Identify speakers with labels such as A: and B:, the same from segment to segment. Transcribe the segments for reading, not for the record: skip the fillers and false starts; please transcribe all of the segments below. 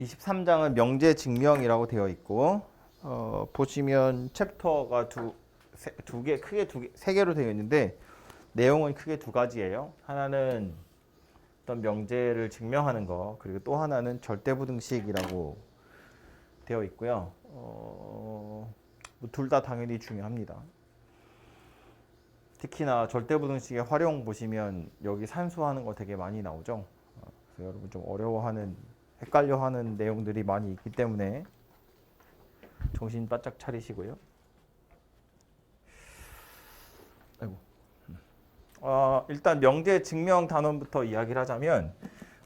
A: 23장은 명제 증명이라고 되어 있고 보시면 챕터가 세 개로 되어 있는데 내용은 크게 두 가지예요. 하나는 어떤 명제를 증명하는 거, 그리고 또 하나는 절대부등식이라고 되어 있고요. 둘 다 당연히 중요합니다. 특히나 절대부등식의 활용 보시면 여기 산수하는 거 되게 많이 나오죠. 그래서 여러분 좀 헷갈려하는 내용들이 많이 있기 때문에 정신 바짝 차리시고요. 아이고. 일단 명제 증명 단원부터 이야기를 하자면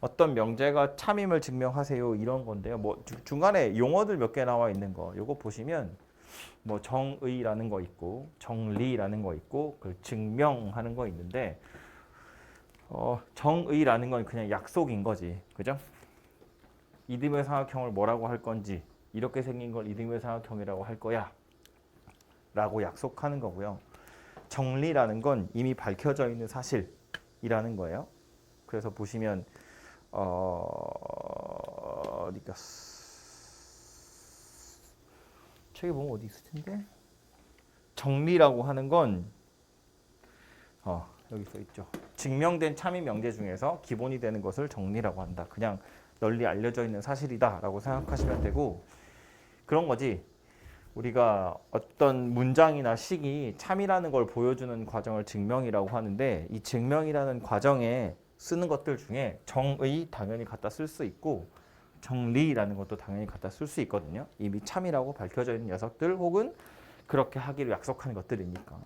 A: 어떤 명제가 참임을 증명하세요 이런 건데요. 뭐 중간에 용어들 몇 개 나와 있는 거 요거 보시면 뭐 정의라는 거 있고 정리라는 거 있고 그 증명하는 거 있는데 정의라는 건 그냥 약속인 거지. 그죠? 이등변 삼각형을 뭐라고 할 건지 이렇게 생긴 걸 이등변 삼각형이라고 할 거야 라고 약속하는 거고요. 정리라는 건 이미 밝혀져 있는 사실이라는 거예요. 그래서 보시면 어디가 책에 보면 어디 있을 텐데 정리라고 하는 건 여기 써 있죠. 증명된 참임 명제 중에서 기본이 되는 것을 정리라고 한다. 그냥 널리 알려져 있는 사실이다라고 생각하시면 되고 그런 거지. 우리가 어떤 문장이나 식이 참이라는 걸 보여주는 과정을 증명이라고 하는데 이 증명이라는 과정에 쓰는 것들 중에 정의 당연히 갖다 쓸 수 있고 정리라는 것도 당연히 갖다 쓸 수 있거든요. 이미 참이라고 밝혀져 있는 녀석들 혹은 그렇게 하기를 약속하는 것들이니까.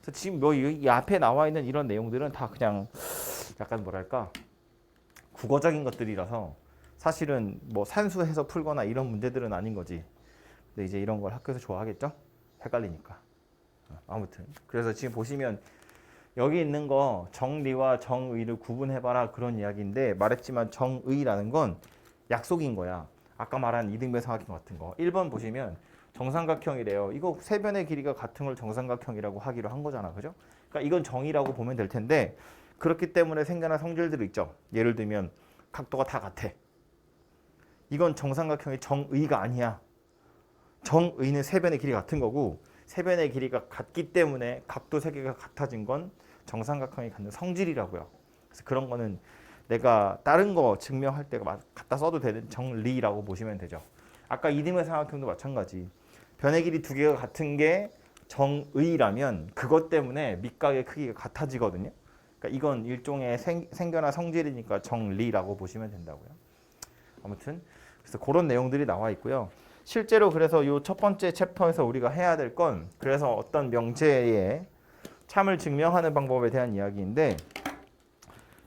A: 그래서 지금 뭐 이 앞에 나와 있는 이런 내용들은 다 그냥 약간 뭐랄까 국어적인 것들이라서 사실은 뭐 산수해서 풀거나 이런 문제들은 아닌 거지. 근데 이제 이런 걸 학교에서 좋아하겠죠? 헷갈리니까. 아무튼 그래서 지금 보시면 여기 있는 거 정리와 정의를 구분해봐라 그런 이야기인데 말했지만 정의라는 건 약속인 거야. 아까 말한 이등변 삼각형 같은 거 1번 보시면 정삼각형이래요. 이거 세 변의 길이가 같은 걸 정삼각형이라고 하기로 한 거잖아. 그죠? 그러니까 이건 정의라고 보면 될 텐데 그렇기 때문에 생겨난 성질들이 있죠. 예를 들면 각도가 다 같아. 이건 정삼각형의 정의가 아니야. 정의는 세 변의 길이가 같은 거고 세 변의 길이가 같기 때문에 각도 세 개가 같아진 건 정삼각형이 갖는 성질이라고요. 그래서 그런 거는 내가 다른 거 증명할 때 갖다 써도 되는 정리라고 보시면 되죠. 아까 이등변 삼각형도 마찬가지. 변의 길이 두 개가 같은 게 정의라면 그것 때문에 밑각의 크기가 같아지거든요. 그러니까 이건 일종의 생겨난 성질이니까 정리라고 보시면 된다고요. 아무튼 그래서 그런 내용들이 나와 있고요. 실제로 그래서 이 첫 번째 챕터에서 우리가 해야 될 건 그래서 어떤 명제의 참을 증명하는 방법에 대한 이야기인데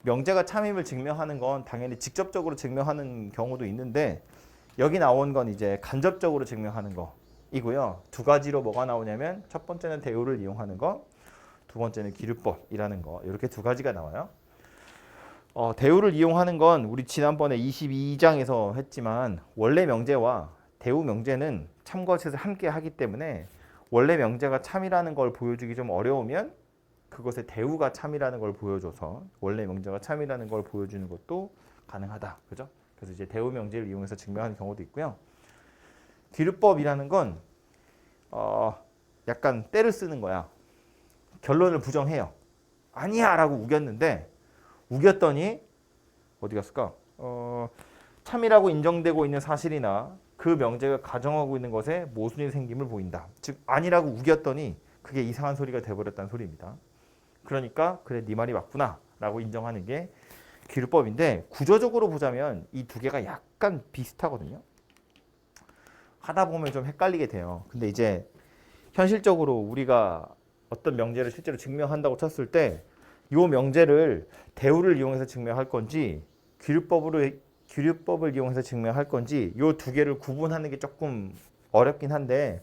A: 명제가 참임을 증명하는 건 당연히 직접적으로 증명하는 경우도 있는데 여기 나온 건 이제 간접적으로 증명하는 거이고요. 두 가지로 뭐가 나오냐면 첫 번째는 대우를 이용하는 거, 두 번째는 기류법이라는 거 이렇게 두 가지가 나와요. 대우를 이용하는 건 우리 지난번에 22장에서 했지만 원래 명제와 대우 명제는 참것을 함께 하기 때문에 원래 명제가 참이라는 걸 보여주기 좀 어려우면 그것에 대우가 참이라는 걸 보여줘서 원래 명제가 참이라는 걸 보여주는 것도 가능하다. 그죠? 그래서 이제 대우 명제를 이용해서 증명하는 경우도 있고요. 기류법이라는 건 약간 때를 쓰는 거야. 결론을 부정해요. 아니야 라고 우겼는데 우겼더니 어디 갔을까? 참이라고 인정되고 있는 사실이나 그 명제가 가정하고 있는 것에 모순이 생김을 보인다. 즉 아니라고 우겼더니 그게 이상한 소리가 돼버렸다는 소리입니다. 그러니까 그래 네 말이 맞구나 라고 인정하는 게 기류법인데 구조적으로 보자면 이 두 개가 약간 비슷하거든요. 하다 보면 좀 헷갈리게 돼요. 근데 이제 현실적으로 우리가 어떤 명제를 실제로 증명한다고 쳤을 때 이 명제를 대우를 이용해서 증명할 건지 기류법을 이용해서 증명할 건지 이 두 개를 구분하는 게 조금 어렵긴 한데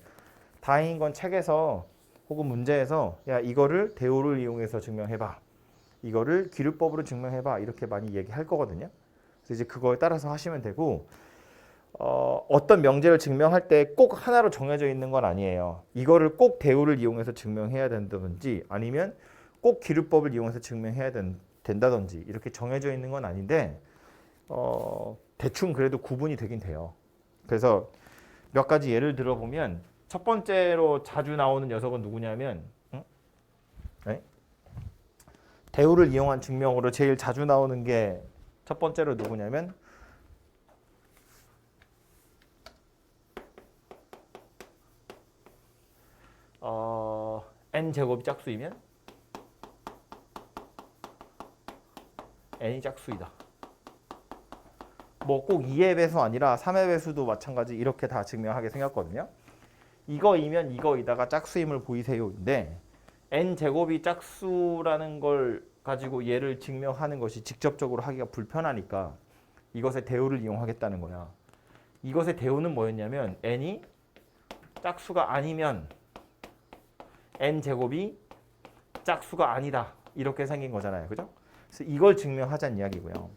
A: 다행인 건 책에서 혹은 문제에서 야 이거를 대우를 이용해서 증명해봐. 이거를 기류법으로 증명해봐. 이렇게 많이 얘기할 거거든요. 그래서 이제 그거에 따라서 하시면 되고 어떤 명제를 증명할 때 꼭 하나로 정해져 있는 건 아니에요. 이거를 꼭 대우를 이용해서 증명해야 된다든지 아니면 꼭 기류법을 이용해서 증명해야 된다든지 이렇게 정해져 있는 건 아닌데 대충 그래도 구분이 되긴 돼요. 그래서 몇 가지 예를 들어보면 첫 번째로 자주 나오는 녀석은 누구냐면 네? 대우를 이용한 증명으로 제일 자주 나오는 게 첫 번째로 누구냐면 n제곱이 짝수이면 n이 짝수이다. 뭐 꼭 2의 배수 아니라 3의 배수도 마찬가지 이렇게 다 증명하게 생겼거든요. 이거이면 이거이다가 짝수임을 보이세요인데 n제곱이 짝수라는 걸 가지고 얘를 증명하는 것이 직접적으로 하기가 불편하니까 이것의 대우를 이용하겠다는 거야. 이것의 대우는 뭐였냐면 n이 짝수가 아니면 n제곱이 짝수가 아니다. 이렇게 생긴 거잖아요. 그죠? 그래서 이걸 증명하자는 이야기고요.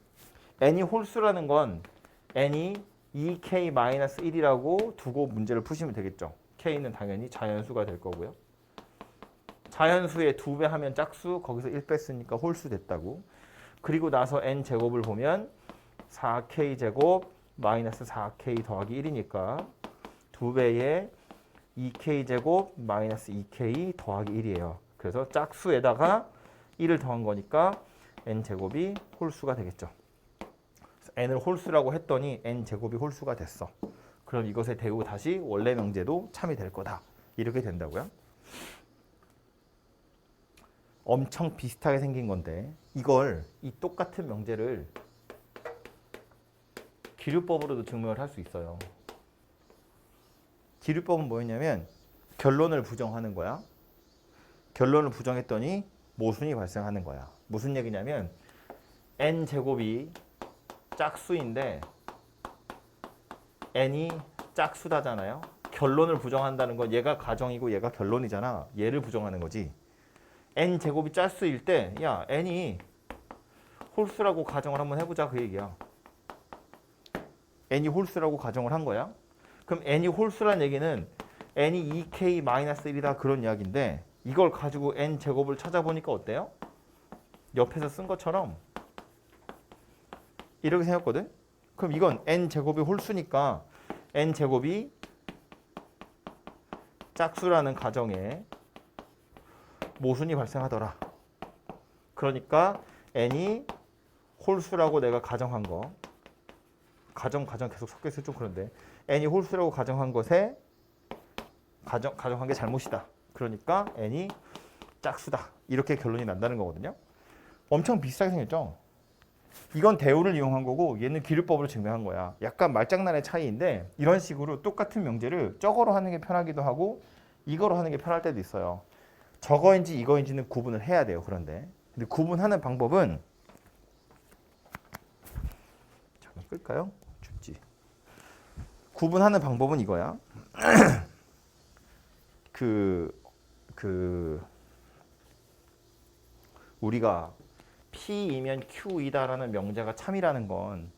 A: n이 홀수라는 건 n이 2k-1이라고 두고 문제를 푸시면 되겠죠. k는 당연히 자연수가 될 거고요. 자연수의 2배 하면 짝수, 거기서 1 뺐으니까 홀수 됐다고. 그리고 나서 n제곱을 보면 4k제곱 마이너스 4k 더하기 1이니까 2배에 2k제곱 마이너스 2k 더하기 1이에요. 그래서 짝수에다가 1을 더한 거니까 n제곱이 홀수가 되겠죠. n을 홀수라고 했더니 n제곱이 홀수가 됐어. 그럼 이것의 대우 다시 원래 명제도 참이 될 거다. 이렇게 된다고요. 엄청 비슷하게 생긴 건데 이걸 이 똑같은 명제를 기류법으로도 증명을 할 수 있어요. 기류법은 뭐였냐면 결론을 부정하는 거야. 결론을 부정했더니 모순이 발생하는 거야. 무슨 얘기냐면 n제곱이 짝수인데 n이 짝수다잖아요. 결론을 부정한다는 건 얘가 가정이고 얘가 결론이잖아. 얘를 부정하는 거지. n제곱이 짝수일 때 야 n이 홀수라고 가정을 한번 해보자 그 얘기야. n이 홀수라고 가정을 한 거야. 그럼 n이 홀수란 얘기는 n이 2k-1이다 그런 이야기인데 이걸 가지고 n제곱을 찾아보니까 어때요? 옆에서 쓴 것처럼 이렇게 생겼거든? 그럼 이건 n제곱이 홀수니까 n제곱이 짝수라는 가정에 모순이 발생하더라. 그러니까 n이 홀수라고 내가 가정한 거 가정 계속 섞여 있어서 좀 그런데 n이 홀수라고 가정한 것에 가정한 게 잘못이다. 그러니까 n이 짝수다. 이렇게 결론이 난다는 거거든요. 엄청 비슷하게 생겼죠? 이건 대우를 이용한 거고 얘는 기류법으로 증명한 거야. 약간 말장난의 차이인데 이런 식으로 똑같은 명제를 저거로 하는 게 편하기도 하고 이거로 하는 게 편할 때도 있어요. 저거인지 이거인지는 구분을 해야 돼요. 그런데 근데 구분하는 방법은 잠깐 끌까요? 춥지. 구분하는 방법은 이거야. 우리가 P이면 Q이다라는 명제가 참이라는 건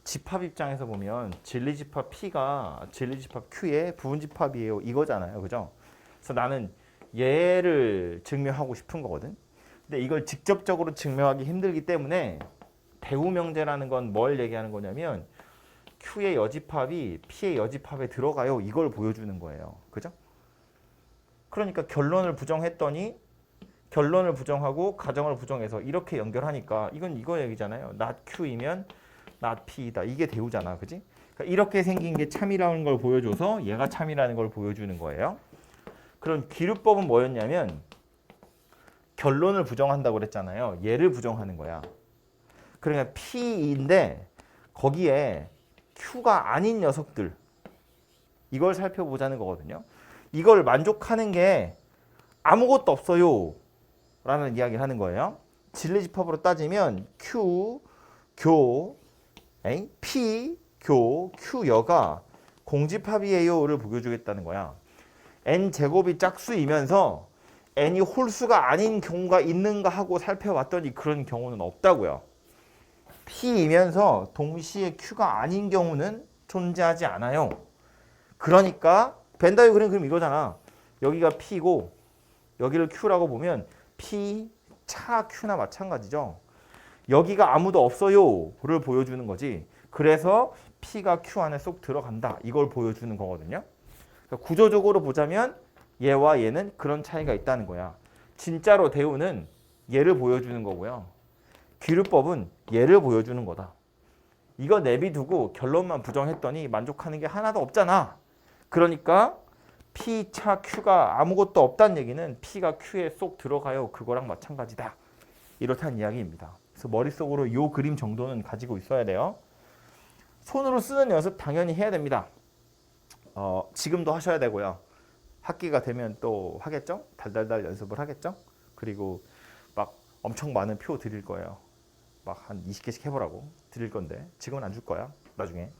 A: 집합 입장에서 보면 진리집합 P가 진리집합 Q의 부분집합이에요. 이거잖아요. 그죠? 그래서 나는 얘를 증명하고 싶은 거거든. 근데 이걸 직접적으로 증명하기 힘들기 때문에 대우 명제라는 건 뭘 얘기하는 거냐면 Q의 여집합이 P의 여집합에 들어가요. 이걸 보여주는 거예요. 그죠? 그러니까 결론을 부정했더니 결론을 부정하고 가정을 부정해서 이렇게 연결하니까 이건 이거 얘기잖아요. not Q이면 not P이다. 이게 대우잖아. 그지? 그러니까 이렇게 생긴 게 참이라는 걸 보여줘서 얘가 참이라는 걸 보여주는 거예요. 그럼 기류법은 뭐였냐면 결론을 부정한다고 그랬잖아요. 얘를 부정하는 거야. 그러니까 P인데 거기에 Q가 아닌 녀석들 이걸 살펴보자는 거거든요. 이걸 만족하는 게 아무것도 없어요 라는 이야기를 하는 거예요. 진리집합으로 따지면 Q, 교, P, 교, Q여가 공집합이에요를 보여주겠다는 거야. n제곱이 짝수이면서 n이 홀수가 아닌 경우가 있는가 하고 살펴봤더니 그런 경우는 없다고요. P이면서 동시에 Q가 아닌 경우는 존재하지 않아요. 그러니까 벤다이어그램 그럼 이거잖아. 여기가 P고 여기를 Q라고 보면 P 차 Q나 마찬가지죠. 여기가 아무도 없어요를 보여주는 거지. 그래서 P가 Q 안에 쏙 들어간다. 이걸 보여주는 거거든요. 그러니까 구조적으로 보자면 얘와 얘는 그런 차이가 있다는 거야. 진짜로 대우는 얘를 보여주는 거고요. 귀류법은 얘를 보여주는 거다. 이거 내비두고 결론만 부정했더니 만족하는 게 하나도 없잖아. 그러니까 P 차 Q가 아무것도 없다는 얘기는 P가 Q에 쏙 들어가요. 그거랑 마찬가지다. 이렇다는 이야기입니다. 그래서 머릿속으로 이 그림 정도는 가지고 있어야 돼요. 손으로 쓰는 연습 당연히 해야 됩니다. 지금도 하셔야 되고요. 학기가 되면 또 하겠죠? 달달달 연습을 하겠죠? 그리고 막 엄청 많은 표 드릴 거예요. 막 한 20개씩 해보라고 드릴 건데 지금은 안 줄 거야. 나중에.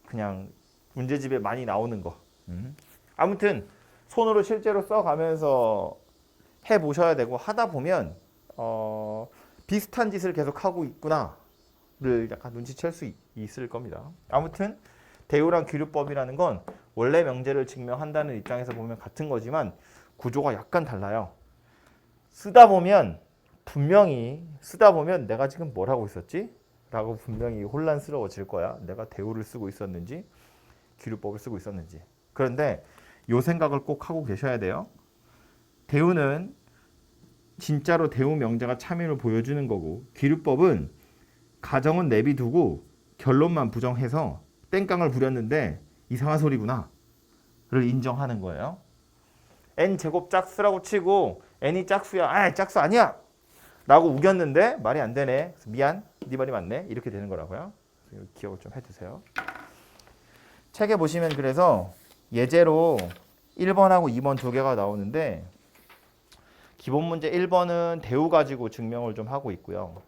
A: 그냥 문제집에 많이 나오는 거. 아무튼 손으로 실제로 써가면서 해보셔야 되고 하다 보면 비슷한 짓을 계속 하고 있구나를 약간 눈치챌 수 있을 겁니다. 아무튼 대우랑 귀류법이라는 건 원래 명제를 증명한다는 입장에서 보면 같은 거지만 구조가 약간 달라요. 쓰다 보면 분명히 내가 지금 뭘 하고 있었지? 라고 분명히 혼란스러워질 거야. 내가 대우를 쓰고 있었는지 귀류법을 쓰고 있었는지. 그런데 요 생각을 꼭 하고 계셔야 돼요. 대우는 진짜로 대우 명제가 참임을 보여주는 거고 귀류법은 가정은 내비두고 결론만 부정해서 땡깡을 부렸는데 이상한 소리구나 를 인정하는 거예요. n제곱 짝수라고 치고 n이 짝수야. 아, 짝수 아니야 라고 우겼는데 말이 안 되네. 미안, 네 말이 맞네. 이렇게 되는 거라고요. 기억을 좀 해두세요. 책에 보시면 그래서 예제로 1번하고 2번 두 개가 나오는데 기본 문제 1번은 대우 가지고 증명을 좀 하고 있고요.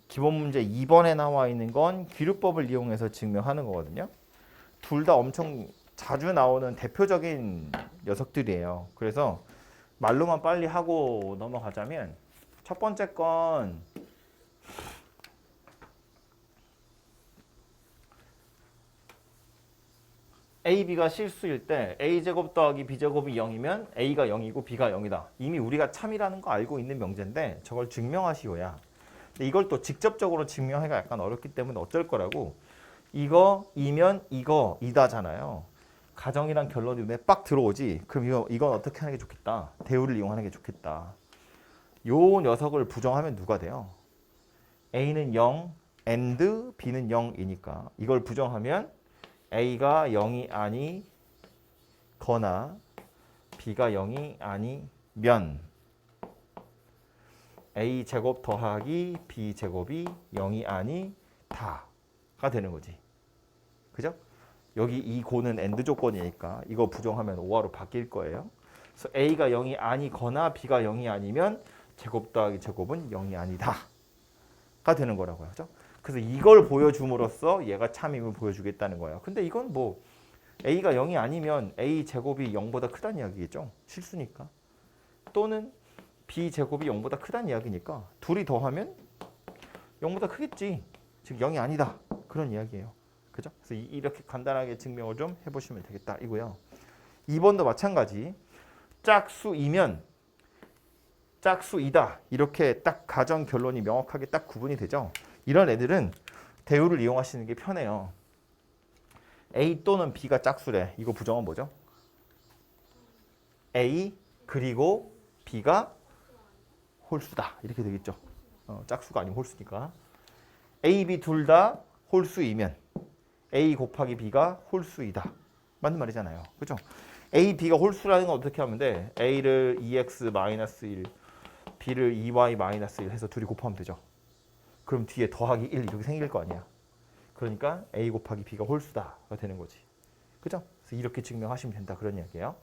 A: 기본 문제 2번에 나와 있는 건 귀류법을 이용해서 증명하는 거거든요. 둘 다 엄청 자주 나오는 대표적인 녀석들이에요. 그래서 말로만 빨리 하고 넘어가자면 첫 번째 건 A, B가 실수일 때 A제곱 더하기 B제곱이 0이면 A가 0이고 B가 0이다. 이미 우리가 참이라는 거 알고 있는 명제인데 저걸 증명하시오야. 근데 이걸 또 직접적으로 증명하기가 약간 어렵기 때문에 어쩔 거라고 이거이면 이거이다잖아요. 가정이란 결론이 눈에 빡 들어오지. 그럼 이건 어떻게 하는 게 좋겠다. 대우를 이용하는 게 좋겠다. 요 녀석을 부정하면 누가 돼요? A는 0, and B는 0이니까 이걸 부정하면 A가 0이 아니거나 B가 0이 아니면 A제곱 더하기 B제곱이 0이 아니다가 되는 거지. 그죠? 여기 이 고는 AND 조건이니까 이거 부정하면 OR로 바뀔 거예요. 그래서 A가 0이 아니거나 B가 0이 아니면 제곱 더하기 제곱은 0이 아니다가 되는 거라고요. 그죠? 그래서 이걸 보여줌으로써 얘가 참임을 보여주겠다는 거예요. 근데 이건 뭐 A가 0이 아니면 A 제곱이 0보다 크다는 이야기겠죠. 실수니까. 또는 B 제곱이 0보다 크다는 이야기니까 둘이 더하면 0보다 크겠지. 즉 0이 아니다. 그런 이야기예요. 그죠? 그래서 이렇게 간단하게 증명을 좀 해보시면 되겠다 이고요. 2번도 마찬가지. 짝수이면 짝수이다. 이렇게 딱 가정 결론이 명확하게 딱 구분이 되죠. 이런 애들은 대우를 이용하시는 게 편해요. A 또는 B가 짝수래. 이거 부정은 뭐죠? A 그리고 B가 홀수다. 이렇게 되겠죠. 짝수가 아니면 홀수니까. A, B 둘 다 홀수이면 A 곱하기 B가 홀수이다. 맞는 말이잖아요. 그렇죠? A, B가 홀수라는 건 어떻게 하면 돼? A를 2x-1, B를 2y-1 해서 둘이 곱하면 되죠. 그럼 뒤에 더하기 1 이렇게 생길 거 아니야. 그러니까 A 곱하기 B가 홀수다가 되는 거지. 그죠? 그래서 이렇게 증명하시면 된다. 그런 이야기예요.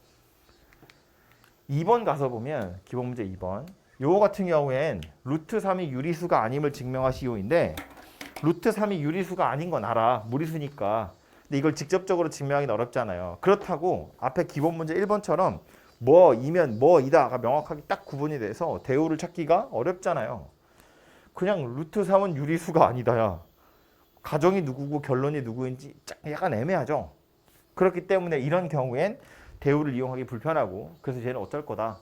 A: 2번 가서 보면 기본 문제 2번. 요거 같은 경우엔 루트 3이 유리수가 아님을 증명하시오인데 루트 3이 유리수가 아닌 건 알아. 무리수니까. 근데 이걸 직접적으로 증명하기는 어렵잖아요. 그렇다고 앞에 기본 문제 1번처럼 뭐이면 뭐이다가 명확하게 딱 구분이 돼서 대우를 찾기가 어렵잖아요. 그냥 루트 3은 유리수가 아니다야. 가정이 누구고 결론이 누구인지 약간 애매하죠. 그렇기 때문에 이런 경우엔 대우를 이용하기 불편하고 그래서 쟤는 어쩔 거다.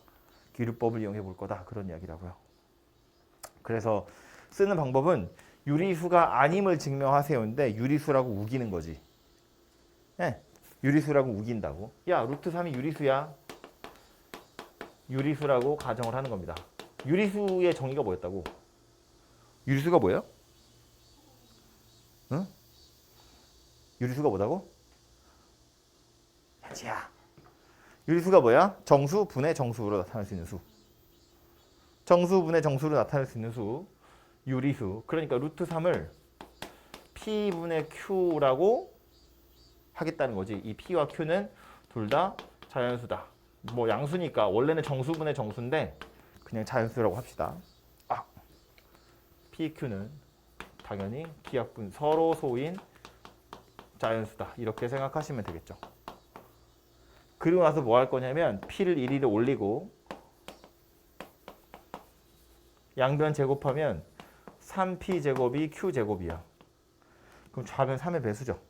A: 귀류법을 이용해 볼 거다. 그런 이야기라고요. 그래서 쓰는 방법은 유리수가 아님을 증명하세요인데 유리수라고 우기는 거지. 네. 유리수라고 우긴다고. 야, 루트 3이 유리수야. 유리수라고 가정을 하는 겁니다. 유리수의 정의가 뭐였다고? 유리수가 뭐예요? 응? 유리수가 뭐다고? 현지야. 유리수가 뭐야? 정수 분의 정수로 나타낼 수 있는 수. 정수 분의 정수로 나타낼 수 있는 수. 유리수. 그러니까 루트 3을 P분의 Q라고 하겠다는 거지. 이 P와 Q는 둘 다 자연수다. 뭐 양수니까 원래는 정수분의 정수인데 그냥 자연수라고 합시다. 아, P, Q는 당연히 기하분 서로 소인 자연수다. 이렇게 생각하시면 되겠죠. 그리고 나서 뭐 할 거냐면 P를 1로 올리고 양변 제곱하면 3P 제곱이 Q 제곱이야. 그럼 좌변 3의 배수죠.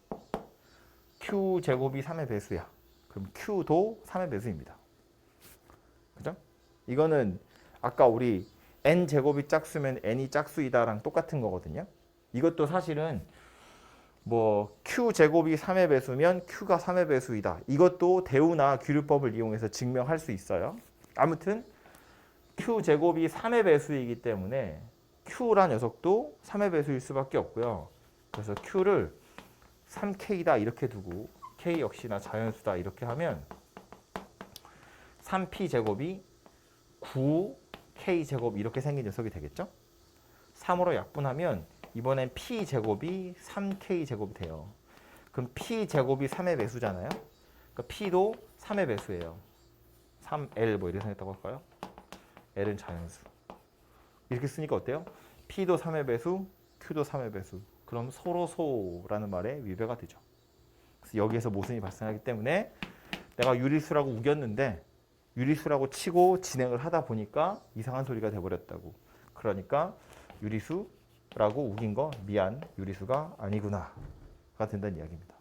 A: Q 제곱이 3의 배수야. 그럼 Q도 3의 배수입니다. 그죠? 이거는 아까 우리 N 제곱이 짝수면 N이 짝수이다랑 똑같은 거거든요. 이것도 사실은 뭐 Q 제곱이 3의 배수면 Q가 3의 배수이다. 이것도 대우나 규류법을 이용해서 증명할 수 있어요. 아무튼 Q 제곱이 3의 배수이기 때문에 Q란 녀석도 3의 배수일 수밖에 없고요. 그래서 Q를 3K다 이렇게 두고 K 역시나 자연수다 이렇게 하면 3P 제곱이 9K 제곱 이렇게 생긴 녀석이 되겠죠? 3으로 약분하면 이번엔 P 제곱이 3K 제곱이 돼요. 그럼 P 제곱이 3의 배수잖아요. 그러니까 P도 3의 배수예요. 3L 뭐 이렇게 생겼다고 할까요? L은 자연수. 이렇게 쓰니까 어때요? P도 3의 배수, Q도 3의 배수. 그럼 서로 소라는 말의 위배가 되죠. 그래서 여기에서 모순이 발생하기 때문에 내가 유리수라고 우겼는데 유리수라고 치고 진행을 하다 보니까 이상한 소리가 돼버렸다고. 그러니까 유리수라고 우긴 거 미안, 유리수가 아니구나가 된다는 이야기입니다.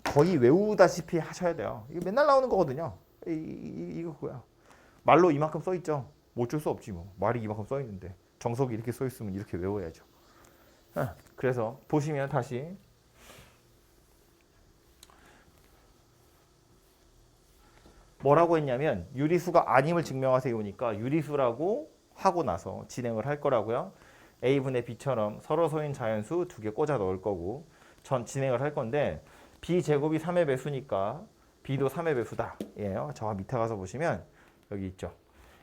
A: 거의 외우다시피 하셔야 돼요. 이거 맨날 나오는 거거든요. 이거 뭐야? 말로 이만큼 써 있죠. 뭐 어쩔 수 없지 뭐. 말이 이만큼 써 있는데 정석이 이렇게 써 있으면 이렇게 외워야죠. 그래서 보시면 다시 뭐라고 했냐면 유리수가 아님을 증명하세요니까 유리수라고 하고 나서 진행을 할 거라고요. A분의 B처럼 서로 소인 자연수 두 개 꽂아 넣을 거고 전 진행을 할 건데 B제곱이 3의 배수니까 B도 3의 배수다. 예요. 저 밑에 가서 보시면 여기 있죠.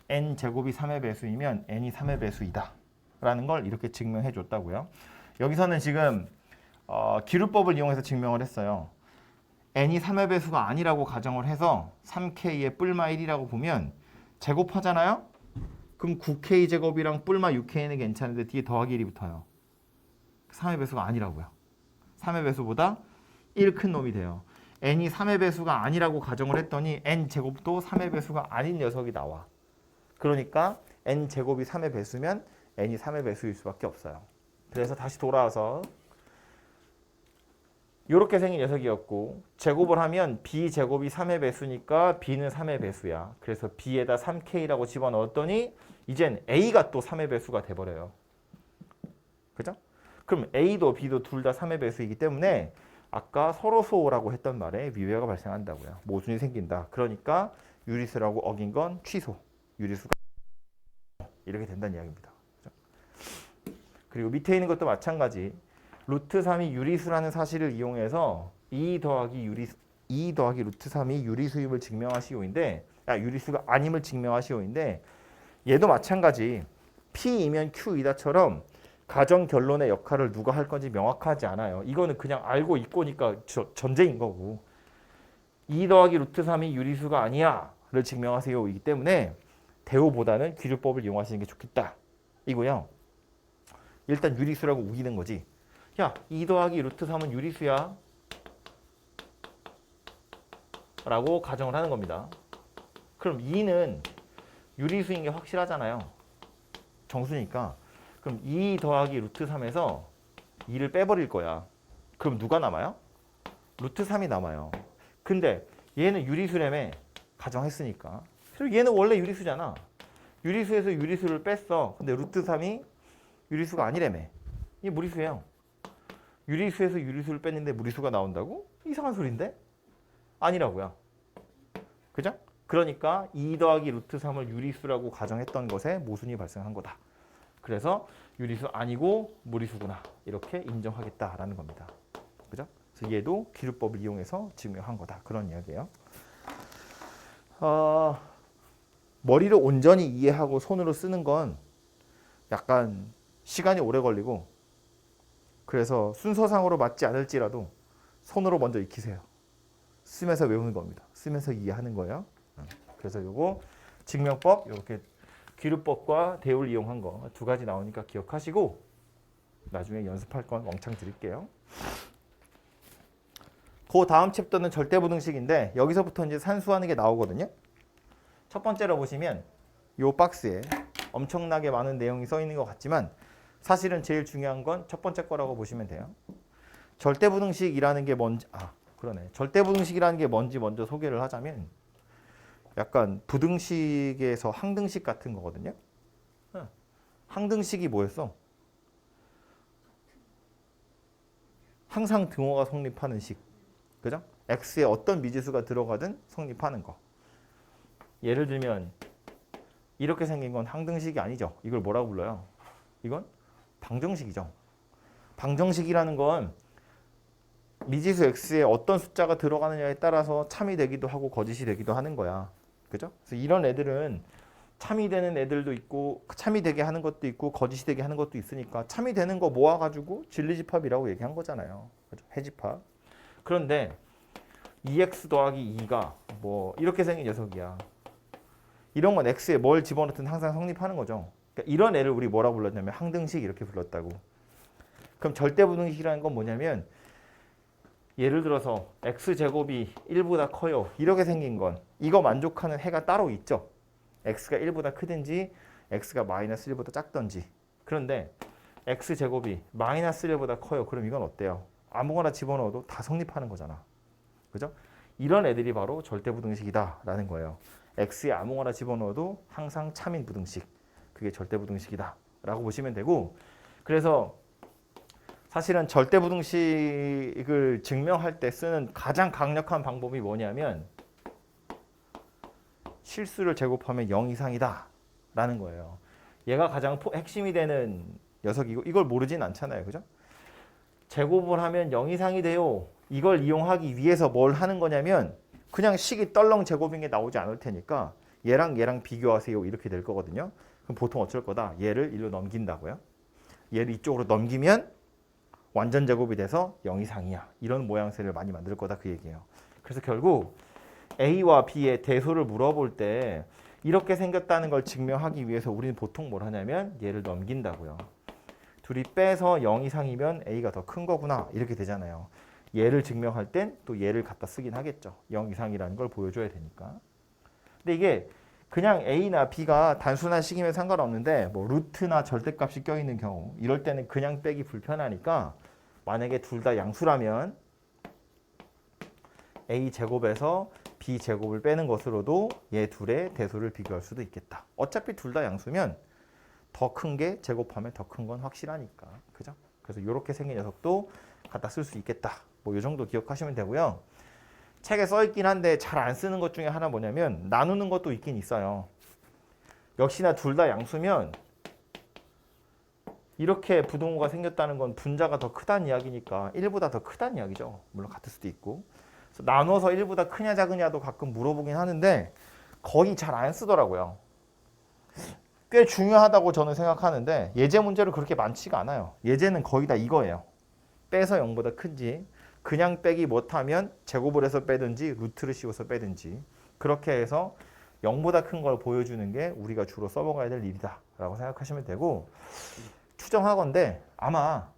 A: N제곱이 3의 배수이면 N이 3의 배수이다. 라는 걸 이렇게 증명해 줬다고요. 여기서는 지금 기루법을 이용해서 증명을 했어요. N이 3의 배수가 아니라고 가정을 해서 3K의 뿔마 1이라고 보면 제곱하잖아요? 그럼 9K 제곱이랑 뿔마 6K는 괜찮은데 뒤에 더하기 1이 붙어요. 3의 배수가 아니라고요. 3의 배수보다 1 큰 놈이 돼요. N이 3의 배수가 아니라고 가정을 했더니 N 제곱도 3의 배수가 아닌 녀석이 나와. 그러니까 N 제곱이 3의 배수면 N이 3의 배수일 수밖에 없어요. 그래서 다시 돌아와서 이렇게 생긴 녀석이었고 제곱을 하면 B제곱이 3의 배수니까 B는 3의 배수야. 그래서 B에다 3K라고 집어넣었더니 이젠 A가 또 3의 배수가 돼버려요. 그죠? 그럼 A도 B도 둘 다 3의 배수이기 때문에 아까 서로소라고 했던 말에 위배가 발생한다고요. 모순이 생긴다. 그러니까 유리수라고 어긴 건 취소. 유리수가 이렇게 된다는 이야기입니다. 그죠? 그리고 밑에 있는 것도 마찬가지. 루트 3이 유리수라는 사실을 이용해서 2 더하기 루트 3이 유리수임을 증명하시오인데 유리수가 아님을 증명하시오인데 얘도 마찬가지. P이면 Q이다처럼 가정 결론의 역할을 누가 할 건지 명확하지 않아요. 이거는 그냥 알고 있고니까 전제인 거고 2 더하기 루트 3이 유리수가 아니야를 증명하세요이기 때문에 대우보다는 기류법을 이용하시는 게 좋겠다 이고요. 일단 유리수라고 우기는 거지. 야, 2 더하기 루트 3은 유리수야 라고 가정을 하는 겁니다. 그럼 2는 유리수인 게 확실하잖아요. 정수니까. 그럼 2 더하기 루트 3에서 2를 빼버릴 거야. 그럼 누가 남아요? 루트 3이 남아요. 근데 얘는 유리수라며 가정했으니까. 그리고 얘는 원래 유리수잖아. 유리수에서 유리수를 뺐어. 근데 루트 3이 유리수가 아니라며. 이게 무리수예요. 유리수에서 유리수를 뺐는데 무리수가 나온다고? 이상한 소리인데? 아니라고요. 그죠? 그러니까 2 더하기 루트 3을 유리수라고 가정했던 것에 모순이 발생한 거다. 그래서 유리수 아니고 무리수구나. 이렇게 인정하겠다라는 겁니다. 그죠? 그래서 얘도 기류법을 이용해서 증명한 거다. 그런 이야기예요. 머리로 온전히 이해하고 손으로 쓰는 건 약간 시간이 오래 걸리고 그래서 순서상으로 맞지 않을지라도 손으로 먼저 익히세요. 쓰면서 외우는 겁니다. 쓰면서 이해하는 거예요. 그래서 요거 증명법 이렇게 기류법과 대우를 이용한 거 두 가지 나오니까 기억하시고 나중에 연습할 건 왕창 드릴게요. 그 다음 챕터는 절대부등식인데 여기서부터 이제 산수하는 게 나오거든요. 첫 번째로 보시면 요 박스에 엄청나게 많은 내용이 써 있는 것 같지만 사실은 제일 중요한 건 첫 번째 거라고 보시면 돼요. 절대부등식이라는 게 뭔지 절대부등식이라는 게 뭔지 먼저 소개를 하자면 약간 부등식에서 항등식 같은 거거든요. 항등식이 뭐였어? 항상 등호가 성립하는 식. 그죠? x에 어떤 미지수가 들어가든 성립하는 거. 예를 들면 이렇게 생긴 건 항등식이 아니죠. 이걸 뭐라고 불러요? 이건 방정식이죠. 방정식이라는 건 미지수 x에 어떤 숫자가 들어가느냐에 따라서 참이 되기도 하고 거짓이 되기도 하는 거야. 그죠? 그래서 이런 애들은 참이 되는 애들도 있고 참이 되게 하는 것도 있고 거짓이 되게 하는 것도 있으니까 참이 되는 거 모아가지고 진리집합이라고 얘기한 거잖아요. 그죠? 해집합. 그런데 2x 더하기 2가 뭐 이렇게 생긴 녀석이야. 이런 건 x에 뭘 집어넣든 항상 성립하는 거죠. 그러니까 이런 애를 우리 뭐라고 불렀냐면 항등식 이렇게 불렀다고. 그럼 절대부등식이라는 건 뭐냐면 예를 들어서 x제곱이 1보다 커요. 이렇게 생긴 건 이거 만족하는 해가 따로 있죠. x가 1보다 크든지 x가 마이너스 1보다 작든지. 그런데 x제곱이 마이너스 1보다 커요. 그럼 이건 어때요? 아무거나 집어넣어도 다 성립하는 거잖아. 그죠? 이런 애들이 바로 절대부등식이다라는 거예요. x에 아무거나 집어넣어도 항상 참인 부등식. 그게 절대부등식이다 라고 보시면 되고 그래서 사실은 절대부등식을 증명할 때 쓰는 가장 강력한 방법이 뭐냐면 실수를 제곱하면 0 이상이다 라는 거예요. 얘가 가장 핵심이 되는 녀석이고 이걸 모르진 않잖아요. 그죠? 제곱을 하면 0 이상이 돼요. 이걸 이용하기 위해서 뭘 하는 거냐면 그냥 식이 떨렁 제곱인 게 나오지 않을 테니까 얘랑 얘랑 비교하세요. 이렇게 될 거거든요. 그럼 보통 어쩔 거다. 얘를 1로 넘긴다고요. 얘를 이쪽으로 넘기면 완전 제곱이 돼서 0 이상이야. 이런 모양새를 많이 만들 거다 그 얘기예요. 그래서 결국 A와 B의 대소를 물어볼 때 이렇게 생겼다는 걸 증명하기 위해서 우리는 보통 뭘 하냐면 얘를 넘긴다고요. 둘이 빼서 0 이상이면 A가 더 큰 거구나 이렇게 되잖아요. 얘를 증명할 땐 또 얘를 갖다 쓰긴 하겠죠. 0 이상이라는 걸 보여줘야 되니까. 근데 이게 그냥 A나 B가 단순한 식이면 상관없는데 뭐 루트나 절대값이 껴있는 경우 이럴 때는 그냥 빼기 불편하니까 만약에 둘 다 양수라면 A제곱에서 B제곱을 빼는 것으로도 얘 둘의 대소를 비교할 수도 있겠다. 어차피 둘 다 양수면 더 큰 게 제곱하면 더 큰 건 확실하니까. 그죠? 그래서 이렇게 생긴 녀석도 갖다 쓸 수 있겠다. 뭐 이 정도 기억하시면 되고요. 책에 써 있긴 한데 잘 안 쓰는 것 중에 하나 뭐냐면 나누는 것도 있긴 있어요. 역시나 둘 다 양수면 이렇게 부등호가 생겼다는 건 분자가 더 크다는 이야기니까 1보다 더 크다는 이야기죠. 물론 같을 수도 있고. 그래서 나눠서 1보다 크냐 작으냐도 가끔 물어보긴 하는데 거의 잘 안 쓰더라고요. 꽤 중요하다고 저는 생각하는데 예제 문제로 그렇게 많지가 않아요. 예제는 거의 다 이거예요. 빼서 0보다 큰지 그냥 빼기 못하면 제곱을 해서 빼든지 루트를 씌워서 빼든지 그렇게 해서 0보다 큰 걸 보여주는 게 우리가 주로 써먹어야 될 일이다 라고 생각하시면 되고 추정하건대 아마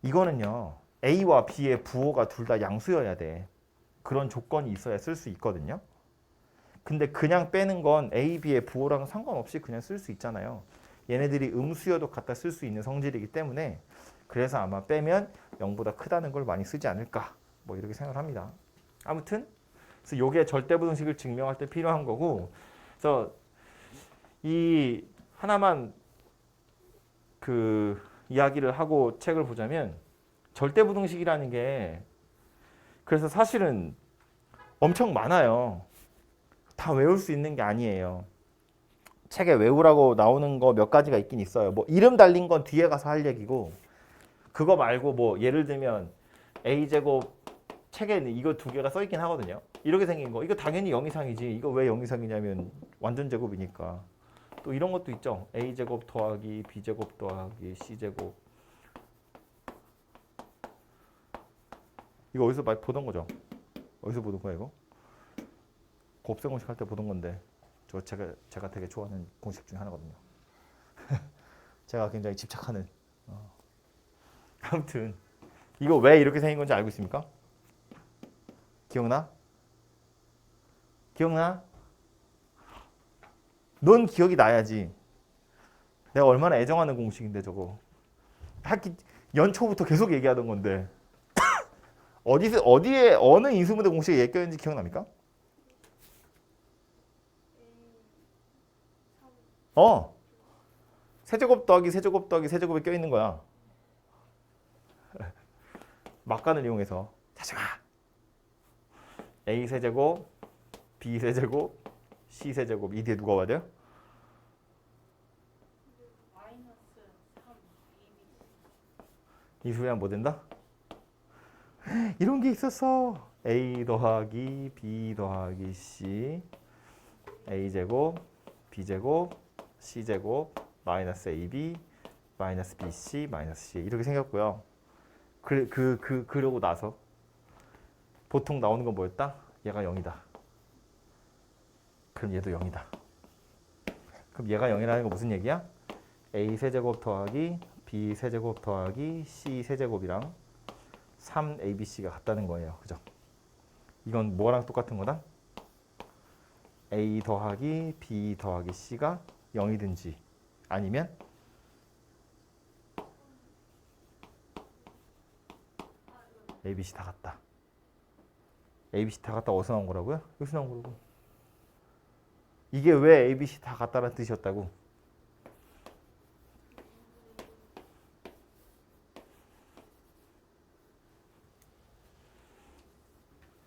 A: 이거는요 A와 B의 부호가 둘 다 양수여야 돼. 그런 조건이 있어야 쓸 수 있거든요. 근데 그냥 빼는 건 A, B의 부호랑 상관없이 그냥 쓸 수 있잖아요. 얘네들이 음수여도 갖다 쓸 수 있는 성질이기 때문에 그래서 아마 빼면 0보다 크다는 걸 많이 쓰지 않을까 뭐 이렇게 생각을 합니다. 아무튼 그래서 이게 절대부등식을 증명할 때 필요한 거고 그래서 이 하나만 그 이야기를 하고 책을 보자면 절대부등식이라는 게 그래서 사실은 엄청 많아요. 다 외울 수 있는 게 아니에요. 책에 외우라고 나오는 거 몇 가지가 있긴 있어요. 뭐 이름 달린 건 뒤에 가서 할 얘기고 그거 말고 뭐 예를 들면 a제곱 책에는 이거 두 개가 써 있긴 하거든요. 이렇게 생긴 거 이거 당연히 0 이상이지. 이거 왜 0 이상이냐면 완전 제곱이니까. 또 이런 것도 있죠. a제곱 더하기 b제곱 더하기 c제곱. 이거 어디서 많이 보던 거죠? 어디서 보던 거야 이거? 곱셈 공식 할 때 보던 건데 저 제가 되게 좋아하는 공식 중에 하나거든요. 제가 굉장히 집착하는. 아무튼 이거 왜 이렇게 생긴 건지 알고 있습니까? 기억나? 기억나? 넌 기억이 나야지. 내가 얼마나 애정하는 공식인데 저거. 학기 연초부터 계속 얘기하던 건데. 어디에 어느 인수분해 공식에 얘 껴있는지 기억납니까? 세제곱 더하기 세제곱 더하기 세제곱에 껴있는 거야. 막간을 이용해서 다시 가. a 세제곱, b 세제곱, c 세제곱. 이 뒤에 누가 와야 돼요? 이 수량 뭐 된다? 이런 게 있었어. a 더하기 b 더하기 c a 제곱, b 제곱, c 제곱 마이너스 ab 마이너스 bc 마이너스 c 이렇게 생겼고요. 그러고 나서 보통 나오는 건 뭐였다? 얘가 0이다. 그럼 얘도 0이다. 그럼 얘가 0이라는 건 무슨 얘기야? a 세제곱 더하기 b 세제곱 더하기 c 세제곱이랑 3abc가 같다는 거예요. 그죠? 이건 뭐랑 똑같은 거다? a 더하기 b 더하기 c가 0이든지 아니면 abc 다 같다. abc 다 같다 어디서 나온 거라고요? 여기서 나온 거라고. 이게 왜 abc 다 같다는 뜻이었다고?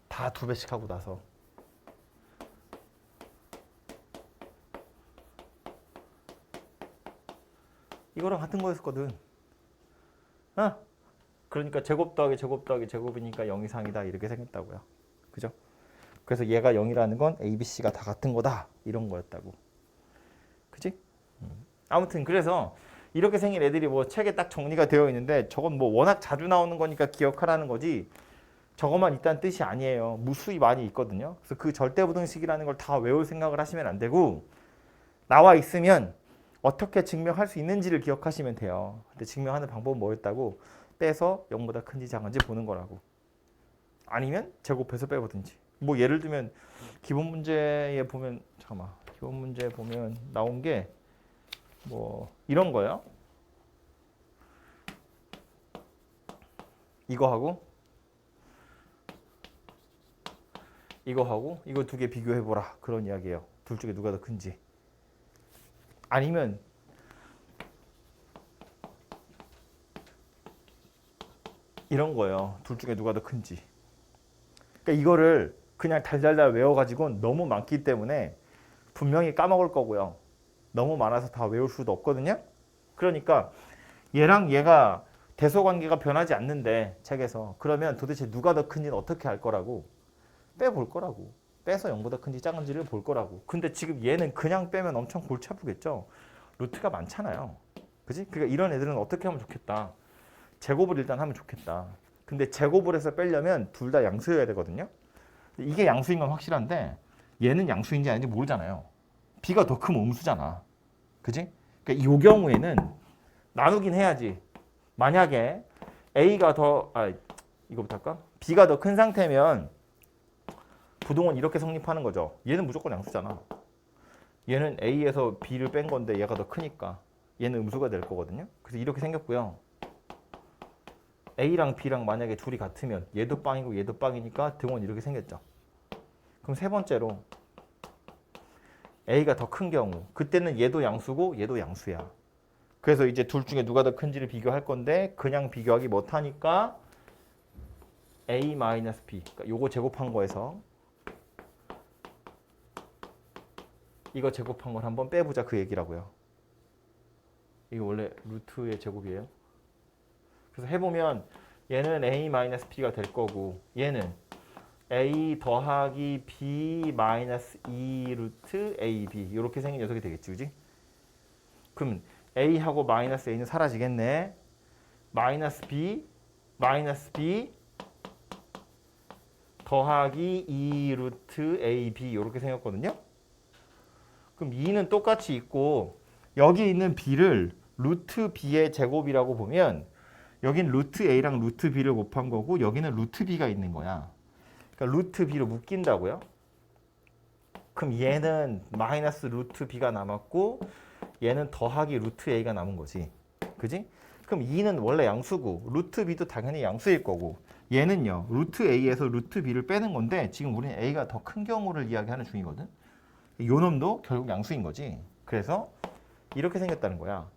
A: 다 2배씩 하고 나서 이거랑 같은 거였거든. 그러니까 제곱 더하기 제곱 더하기 제곱이니까 0 이상이다 이렇게 생겼다고요. 그죠? 그래서 얘가 0이라는 건 ABC가 다 같은 거다 이런 거였다고. 그지? 아무튼 그래서 이렇게 생긴 애들이 뭐 책에 딱 정리가 되어 있는데 저건 뭐 워낙 자주 나오는 거니까 기억하라는 거지 저것만 있다는 뜻이 아니에요. 무수히 많이 있거든요. 그래서 그 절대부등식이라는 걸 다 외울 생각을 하시면 안 되고 나와 있으면 어떻게 증명할 수 있는지를 기억하시면 돼요. 근데 증명하는 방법은 뭐였다고? 빼서 0보다 큰지 작은지 보는 거라고. 아니면 제곱해서 빼보든지. 뭐 예를 들면 기본 문제에 보면 잠깐만. 기본 문제에 보면 나온 게 뭐 이런 거예요. 이거하고 이거 두 개 비교해 보라. 그런 이야기예요. 둘 중에 누가 더 큰지. 아니면 이런 거예요. 둘 중에 누가 더 큰지. 그러니까 이거를 그냥 달달달 외워가지고는 너무 많기 때문에 분명히 까먹을 거고요. 너무 많아서 다 외울 수도 없거든요. 그러니까 얘랑 얘가 대소관계가 변하지 않는데 책에서 그러면 도대체 누가 더 큰지는 어떻게 알 거라고? 빼볼 거라고. 빼서 0보다 큰지 작은지를 볼 거라고. 근데 지금 얘는 그냥 빼면 엄청 골치 아프겠죠. 루트가 많잖아요. 그지? 그러니까 이런 애들은 어떻게 하면 좋겠다. 제곱을 일단 하면 좋겠다. 근데 제곱을 해서 빼려면 둘 다 양수여야 되거든요. 이게 양수인 건 확실한데 얘는 양수인지 아닌지 모르잖아요. b가 더 크면 음수잖아. 그지? 그러니까 이 경우에는 나누긴 해야지. 만약에 a가 더 이거부터 할까? b가 더 큰 상태면 부동은 이렇게 성립하는 거죠. 얘는 무조건 양수잖아. 얘는 a에서 b를 뺀 건데 얘가 더 크니까 얘는 음수가 될 거거든요. 그래서 이렇게 생겼고요. A랑 B랑 만약에 둘이 같으면 얘도 빵이고 얘도 빵이니까 등원 이렇게 생겼죠. 그럼 세 번째로 A가 더 큰 경우 그때는 얘도 양수고 얘도 양수야. 그래서 이제 둘 중에 누가 더 큰지를 비교할 건데 그냥 비교하기 못하니까 a-b 그러니까 요거 제곱한 거에서 이거 제곱한 걸 한번 빼보자 그 얘기라고요. 이게 원래 루트의 제곱이에요. 그래서 해보면 얘는 a-b가 될 거고 얘는 a 더하기 b 마이너스 2 루트 ab 이렇게 생긴 녀석이 되겠지, 그지? 그럼 a하고 마이너스 a는 사라지겠네. 마이너스 b 더하기 2 루트 ab 이렇게 생겼거든요. 그럼 2는 똑같이 있고 여기 있는 b를 루트 b의 제곱이라고 보면 여긴 루트 a랑 루트 b를 곱한 거고 여기는 루트 b가 있는 거야. 그러니까 루트 b로 묶인다고요. 그럼 얘는 마이너스 루트 b가 남았고 얘는 더하기 루트 a가 남은 거지. 그지? 그럼 2는 원래 양수고 루트 b도 당연히 양수일 거고 얘는요. 루트 a에서 루트 b를 빼는 건데 지금 우리는 a가 더 큰 경우를 이야기하는 중이거든. 요 놈도 결국 양수인 거지. 그래서 이렇게 생겼다는 거야.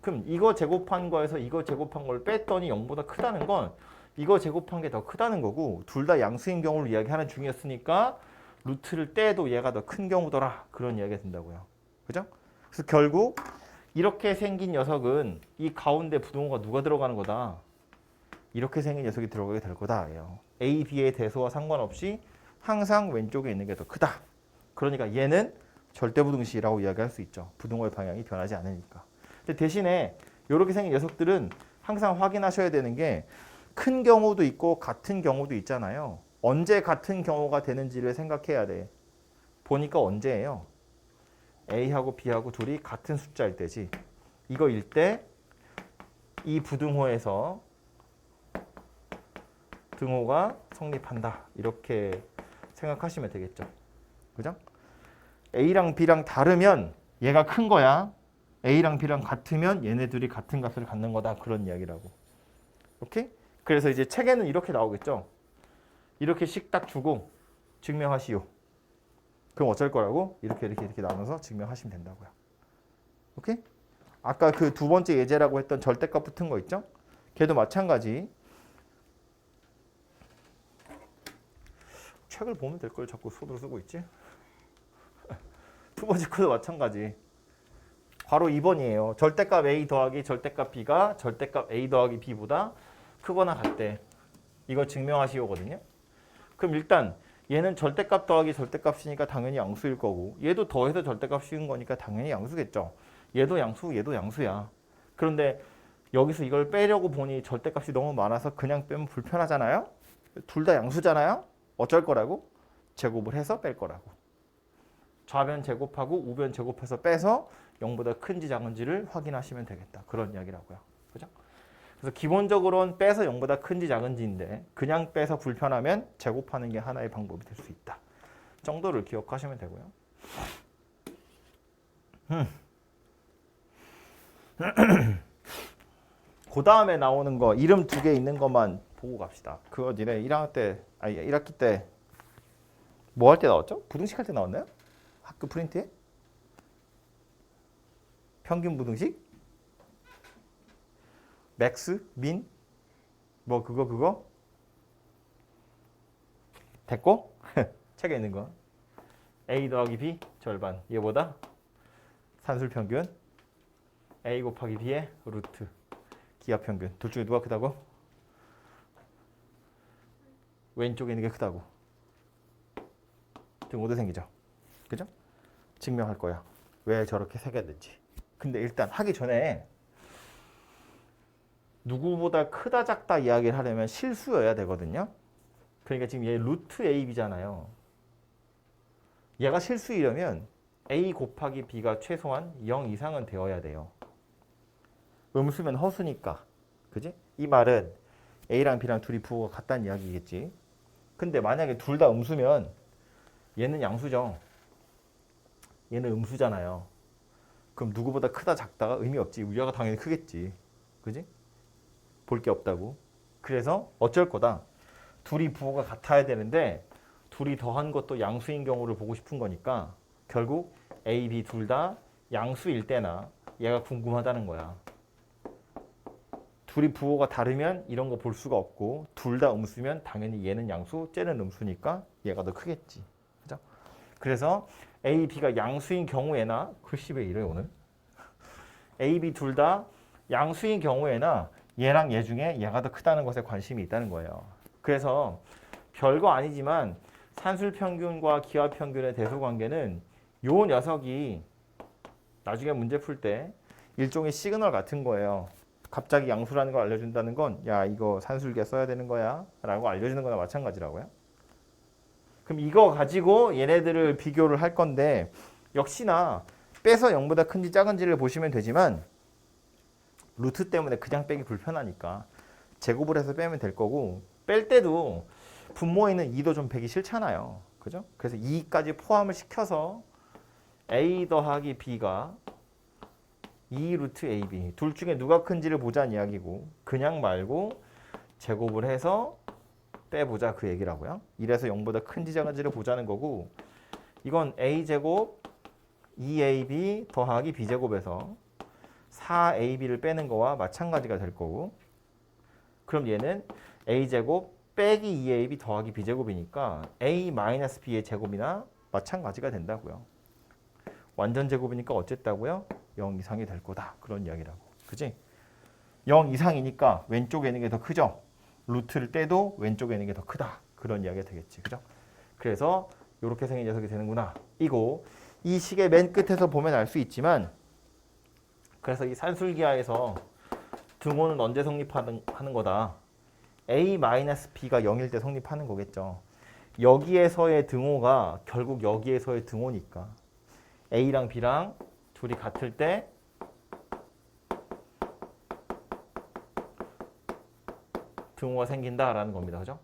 A: 그럼 이거 제곱한 거에서 이거 제곱한 걸 뺐더니 0보다 크다는 건 이거 제곱한 게 더 크다는 거고 둘 다 양수인 경우를 이야기하는 중이었으니까 루트를 떼도 얘가 더 큰 경우더라. 그런 이야기가 된다고요. 그죠? 그래서 결국 이렇게 생긴 녀석은 이 가운데 부동호가 누가 들어가는 거다. 이렇게 생긴 녀석이 들어가게 될 거다. A, B의 대소와 상관없이 항상 왼쪽에 있는 게 더 크다. 그러니까 얘는 절대부등식이라고 이야기할 수 있죠. 부등호의 방향이 변하지 않으니까. 근데 대신에 이렇게 생긴 녀석들은 항상 확인하셔야 되는 게 큰 경우도 있고 같은 경우도 있잖아요. 언제 같은 경우가 되는지를 생각해야 돼. 보니까 언제예요? A하고 B하고 둘이 같은 숫자일 때지. 이거일 때 이 부등호에서 등호가 성립한다. 이렇게 생각하시면 되겠죠. 그죠? A랑 B랑 다르면 얘가 큰 거야. A랑 B랑 같으면 얘네 둘이 같은 값을 갖는 거다. 그런 이야기라고. 오케이? 그래서 이제 책에는 이렇게 나오겠죠. 이렇게 식 딱 주고 증명하시오. 그럼 어쩔 거라고? 이렇게 나눠서 증명하시면 된다고요. 오케이? 아까 그 두 번째 예제라고 했던 절대값 붙은 거 있죠? 걔도 마찬가지. 책을 보면 될 걸 자꾸 손으로 쓰고 있지? 두 번째 거도 마찬가지. 바로 2번이에요. 절대값 A 더하기 절대값 B가 절대값 A 더하기 B보다 크거나 같대. 이거 증명하시오거든요. 그럼 일단 얘는 절대값 더하기 절대값이니까 당연히 양수일 거고 얘도 더해서 절대값인 거니까 당연히 양수겠죠. 얘도 양수, 얘도 양수야. 그런데 여기서 이걸 빼려고 보니 절대값이 너무 많아서 그냥 빼면 불편하잖아요. 둘 다 양수잖아요. 어쩔 거라고? 제곱을 해서 뺄 거라고. 좌변 제곱하고 우변 제곱해서 빼서 0보다 큰지 작은지를 확인하시면 되겠다. 그런 이야기라고요. 그죠? 그래서 기본적으로는 빼서 0보다 큰지 작은지인데 그냥 빼서 불편하면 제곱하는 게 하나의 방법이 될 수 있다. 정도를 기억하시면 되고요. 그 다음에 나오는 거 이름 두 개 있는 것만 보고 갑시다. 그거 니네 1학기 때 뭐 할 때 나왔죠? 부등식 할 때 나왔나요? 학교 프린트에? 평균 부등식? 맥스? 민? 뭐 그거? 됐고? 책에 있는 거 A 더하기 B 절반 얘보다 산술평균 A 곱하기 B의 루트 기하평균 둘 중에 누가 크다고? 왼쪽에 있는 게 크다고. 등호도 생기죠. 그죠? 증명할 거야. 왜 저렇게 새겼는지. 근데 일단 하기 전에 누구보다 크다 작다 이야기를 하려면 실수여야 되거든요. 그러니까 지금 얘 루트 AB잖아요. 얘가 실수이려면 A 곱하기 B가 최소한 0 이상은 되어야 돼요. 음수면 허수니까. 그지? 이 말은 A랑 B랑 둘이 부호가 같다는 이야기겠지. 근데 만약에 둘 다 음수면 얘는 양수죠. 얘는 음수잖아요. 그럼 누구보다 크다 작다가 의미 없지. 우리가 당연히 크겠지. 그지? 볼 게 없다고. 그래서 어쩔 거다. 둘이 부호가 같아야 되는데 둘이 더한 것도 양수인 경우를 보고 싶은 거니까 결국 A, B 둘 다 양수일 때나 얘가 궁금하다는 거야. 둘이 부호가 다르면 이런 거 볼 수가 없고 둘 다 음수면 당연히 얘는 양수, 쟤는 음수니까 얘가 더 크겠지. 그죠? 그래서 A, B가 양수인 경우에나 글씨 왜 이래 오늘? A, B 둘 다 양수인 경우에나 얘랑 얘 중에 얘가 더 크다는 것에 관심이 있다는 거예요. 그래서 별거 아니지만 산술평균과 기하평균의 대소관계는 요 녀석이 나중에 문제 풀 때 일종의 시그널 같은 거예요. 갑자기 양수라는 걸 알려준다는 건 야 이거 산술기에 써야 되는 거야 라고 알려주는 거나 마찬가지라고요. 그럼 이거 가지고 얘네들을 비교를 할 건데 역시나 빼서 0보다 큰지 작은지를 보시면 되지만 루트 때문에 그냥 빼기 불편하니까 제곱을 해서 빼면 될 거고 뺄 때도 분모에 있는 2도 좀 빼기 싫잖아요. 그죠? 그래서 2까지 포함을 시켜서 A 더하기 B가 2 루트 AB 둘 중에 누가 큰지를 보자는 이야기고 그냥 말고 제곱을 해서 빼보자 그 얘기라고요. 이래서 0보다 큰지 작은지를 보자는 거고 이건 A제곱 2AB 더하기 B제곱에서 4AB를 빼는 거와 마찬가지가 될 거고 그럼 얘는 A제곱 빼기 2AB 더하기 B제곱이니까 A-B의 제곱이나 마찬가지가 된다고요. 완전 제곱이니까 어쨌다고요? 0 이상이 될 거다. 그런 이야기라고. 그지? 0 이상이니까 왼쪽에 있는 게 더 크죠? 루트를 떼도 왼쪽에 있는 게 더 크다. 그런 이야기가 되겠지. 그죠? 그래서 이렇게 생긴 녀석이 되는구나. 이거 이 식의 맨 끝에서 보면 알 수 있지만 그래서 이 산술기하에서 등호는 언제 성립하는 거다. A-B가 0일 때 성립하는 거겠죠. 여기에서의 등호가 결국 여기에서의 등호니까 A랑 B랑 둘이 같을 때 등호가 생긴다라는 겁니다. 그죠?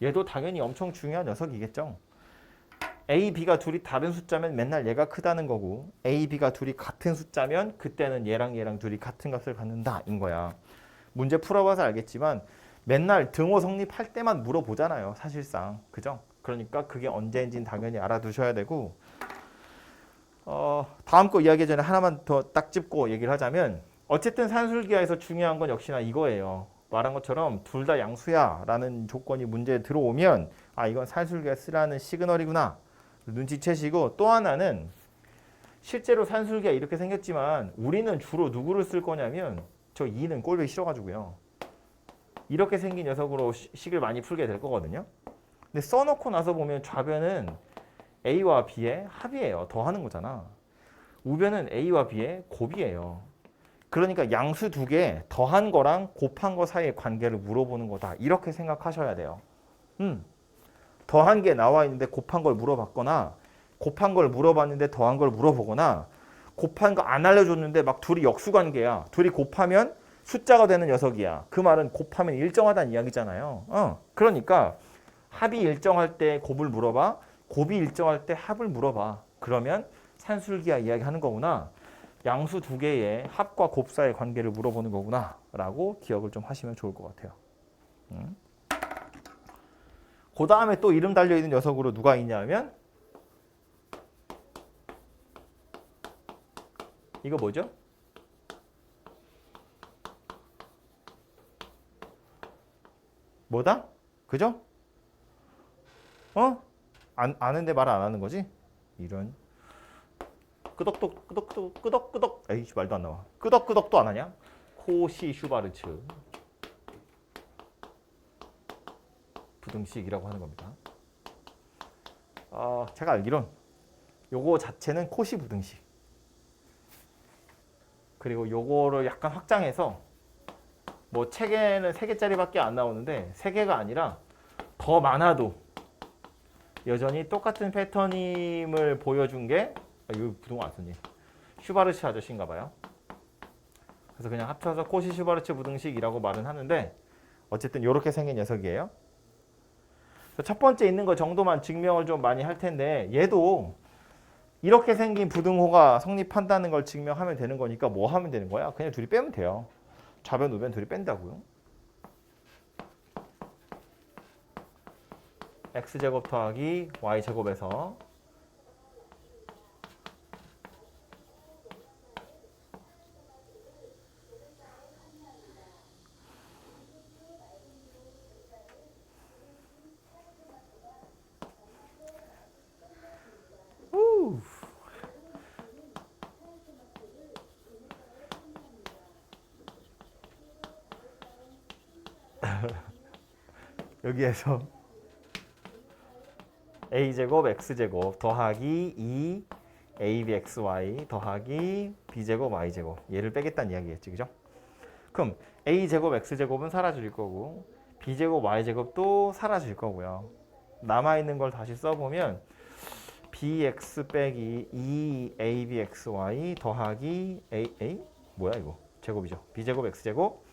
A: 얘도 당연히 엄청 중요한 녀석이겠죠. A, B가 둘이 다른 숫자면 맨날 얘가 크다는 거고 A, B가 둘이 같은 숫자면 그때는 얘랑 둘이 같은 값을 갖는다 인 거야. 문제 풀어봐서 알겠지만 맨날 등호 성립할 때만 물어보잖아요. 사실상. 그죠? 그러니까 그게 언제인지는 당연히 알아두셔야 되고 다음 거 이야기 전에 하나만 더 딱 짚고 얘기를 하자면 어쨌든 산술기하에서 중요한 건 역시나 이거예요. 말한 것처럼 둘 다 양수야 라는 조건이 문제에 들어오면 아 이건 산술기에 쓰라는 시그널이구나 눈치채시고 또 하나는 실제로 산술기가 이렇게 생겼지만 우리는 주로 누구를 쓸 거냐면 저 2는 꼴보기 싫어가지고요. 이렇게 생긴 녀석으로 식을 많이 풀게 될 거거든요. 근데 써놓고 나서 보면 좌변은 A와 B의 합이에요. 더하는 거잖아. 우변은 A와 B의 곱이에요. 그러니까 양수 두 개 더한 거랑 곱한 거 사이의 관계를 물어보는 거다. 이렇게 생각하셔야 돼요. 더한 게 나와 있는데 곱한 걸 물어봤거나 곱한 걸 물어봤는데 더한 걸 물어보거나 곱한 거 안 알려줬는데 막 둘이 역수관계야. 둘이 곱하면 숫자가 되는 녀석이야. 그 말은 곱하면 일정하다는 이야기잖아요. 그러니까 합이 일정할 때 곱을 물어봐. 곱이 일정할 때 합을 물어봐. 그러면 산술기하 이야기하는 거구나. 양수 두 개의 합과 곱 사이의 관계를 물어보는 거구나 라고 기억을 좀 하시면 좋을 것 같아요. 그 다음에 또 이름 달려있는 녀석으로 누가 있냐면 이거 뭐죠? 뭐다? 그죠? 아는데 말 안 하는 거지? 이런 끄덕끄덕 에이씨 말도 안 나와. 끄덕끄덕도 안 하냐? 코시 슈바르츠 부등식이라고 하는 겁니다. 제가 알기론 요거 자체는 코시 부등식 그리고 요거를 약간 확장해서 뭐 책에는 3개짜리밖에 안 나오는데 3개가 아니라 더 많아도 여전히 똑같은 패턴임을 보여준 게 이거 부등호 안 썼니? 슈바르츠 아저씨인가 봐요. 그래서 그냥 합쳐서 코시 슈바르츠 부등식이라고 말은 하는데 어쨌든 이렇게 생긴 녀석이에요. 첫 번째 있는 거 정도만 증명을 좀 많이 할 텐데 얘도 이렇게 생긴 부등호가 성립한다는 걸 증명하면 되는 거니까 뭐 하면 되는 거야? 그냥 둘이 빼면 돼요. 좌변 우변 둘이 뺀다고요. x제곱 더하기 y제곱에서 여기에서 a제곱 x제곱 더하기 2abxy 더하기 b제곱 y제곱 얘를 빼겠다는 이야기겠지, 그죠? 그럼 a제곱 x제곱은 사라질 거고 b제곱 y제곱도 사라질 거고요. 남아있는 걸 다시 써보면 bx 빼기 2abxy 더하기 a 뭐야 이거? 제곱이죠. b제곱 x제곱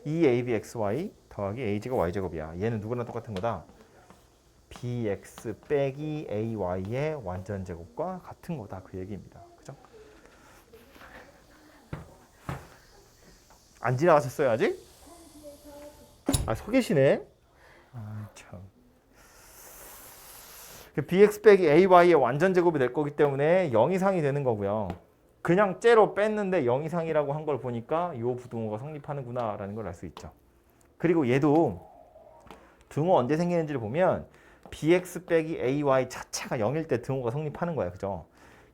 A: 2abxy 더하기 a제곱 y제곱이야. 얘는 누구랑 똑같은 거다? bx 빼기 ay의 완전 제곱과 같은 거다. 그 얘기입니다. 그죠? 안 지나가셨어요 아직? 아, 서 계시네. 아, 참. bx 빼기 ay의 완전 제곱이 될 거기 때문에 0 이상이 되는 거고요. 그냥 째로 뺐는데 0 이상이라고 한 걸 보니까 이 부등호가 성립하는구나 라는 걸 알 수 있죠. 그리고 얘도 등호 언제 생기는지를 보면 bx 빼기 ay 자체가 0일 때 등호가 성립하는 거야. 그죠?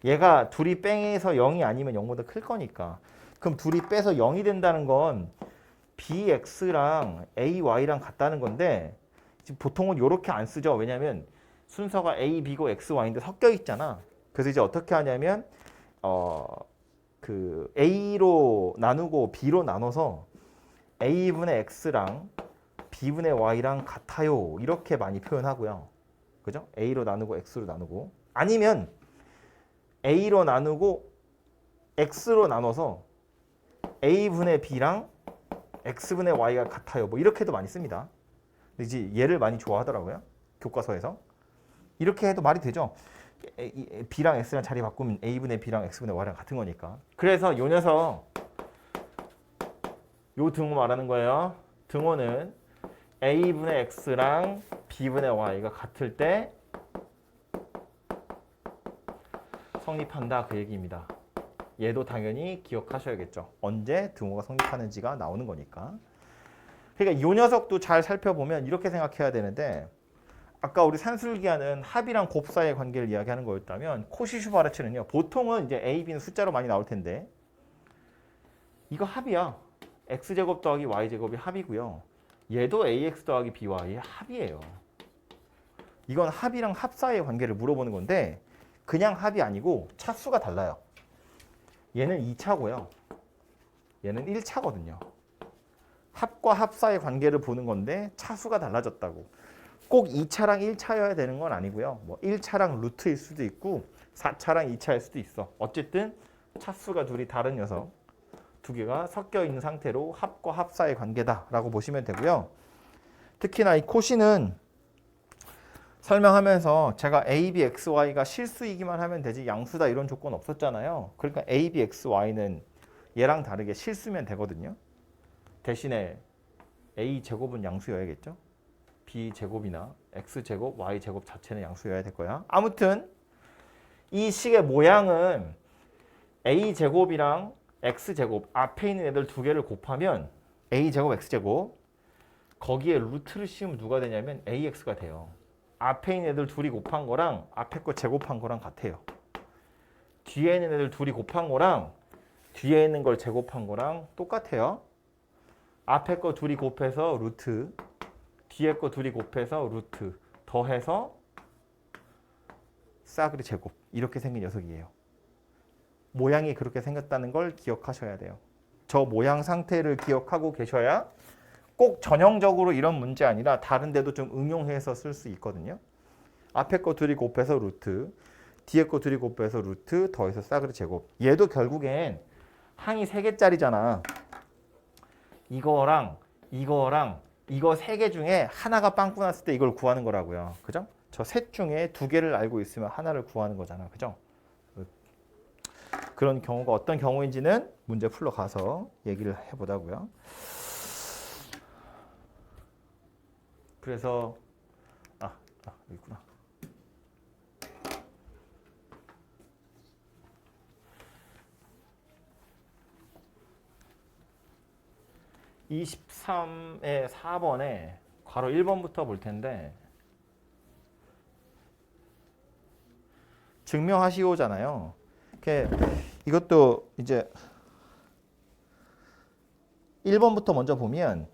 A: 얘가 둘이 뺑에서 0이 아니면 0보다 클 거니까. 그럼 둘이 빼서 0이 된다는 건 bx랑 ay랑 같다는 건데 지금 보통은 이렇게 안 쓰죠. 왜냐하면 순서가 a, b고 x, y인데 섞여 있잖아. 그래서 이제 어떻게 하냐면 그 a로 나누고 b로 나눠서 a분의 x랑 b분의 y랑 같아요. 이렇게 많이 표현하고요. 그죠? a로 나누고 x로 나누고 아니면 a로 나누고 x로 나눠서 a분의 b랑 x분의 y가 같아요. 뭐 이렇게도 많이 씁니다. 근데 이제 얘를 많이 좋아하더라고요. 교과서에서. 이렇게 해도 말이 되죠. b랑 x랑 자리 바꾸면 a분의 b랑 x분의 y랑 같은 거니까. 그래서 요 녀석 요 등호 말하는 거예요. 등호는 a분의 x랑 b분의 y가 같을 때 성립한다 그 얘기입니다. 얘도 당연히 기억하셔야겠죠. 언제 등호가 성립하는지가 나오는 거니까. 그러니까 이 녀석도 잘 살펴보면 이렇게 생각해야 되는데 아까 우리 산술기하는 합이랑 곱 사이의 관계를 이야기하는 거였다면 코시슈바르츠는요. 보통은 이제 a, b는 숫자로 많이 나올 텐데 이거 합이야. x제곱 더하기 y제곱이 합이고요. 얘도 ax 더하기 by의 합이에요. 이건 합이랑 합 사이의 관계를 물어보는 건데 그냥 합이 아니고 차수가 달라요. 얘는 2차고요. 얘는 1차거든요. 합과 합 사이의 관계를 보는 건데 차수가 달라졌다고. 꼭 2차랑 1차여야 되는 건 아니고요. 뭐 1차랑 루트일 수도 있고 4차랑 2차일 수도 있어. 어쨌든 차수가 둘이 다른 녀석 두 개가 섞여 있는 상태로 합과 합 사이의 관계다라고 보시면 되고요. 특히나 이 코시는 설명하면서 제가 a, b, x, y가 실수이기만 하면 되지 양수다 이런 조건 없었잖아요. 그러니까 a, b, x, y는 얘랑 다르게 실수면 되거든요. 대신에 a 제곱은 양수여야겠죠. b 제곱이나 x 제곱, y 제곱 자체는 양수여야 될 거야. 아무튼 이 식의 모양은 a 제곱이랑 x 제곱 앞에 있는 애들 두 개를 곱하면 a 제곱, x 제곱 거기에 루트를 씌우면 누가 되냐면 ax가 돼요. 앞에 있는 애들 둘이 곱한 거랑 앞에 거 제곱한 거랑 같아요. 뒤에 있는 애들 둘이 곱한 거랑 뒤에 있는 걸 제곱한 거랑 똑같아요. 앞에 거 둘이 곱해서 루트, 뒤에 거 둘이 곱해서 루트, 더해서 싸그리 제곱. 이렇게 생긴 녀석이에요. 모양이 그렇게 생겼다는 걸 기억하셔야 돼요. 저 모양 상태를 기억하고 계셔야 꼭 전형적으로 이런 문제 아니라 다른 데도 좀 응용해서 쓸 수 있거든요. 앞에 거 둘이 곱해서 루트, 뒤에 거 둘이 곱해서 루트, 더해서 싸그리 제곱. 얘도 결국엔 항이 3개짜리잖아. 이거랑 이거랑 이거 3개 중에 하나가 빵꾸 났을 때 이걸 구하는 거라고요. 그죠? 저 셋 중에 2개를 알고 있으면 하나를 구하는 거잖아. 그죠? 그런 경우가 어떤 경우인지는 문제 풀러 가서 얘기를 해보자고요. 그래서 여기 있구나. (23의 4번에) 괄호 1번부터 볼 텐데 증명하시오잖아요. 이것도 이제 1번부터 먼저 보면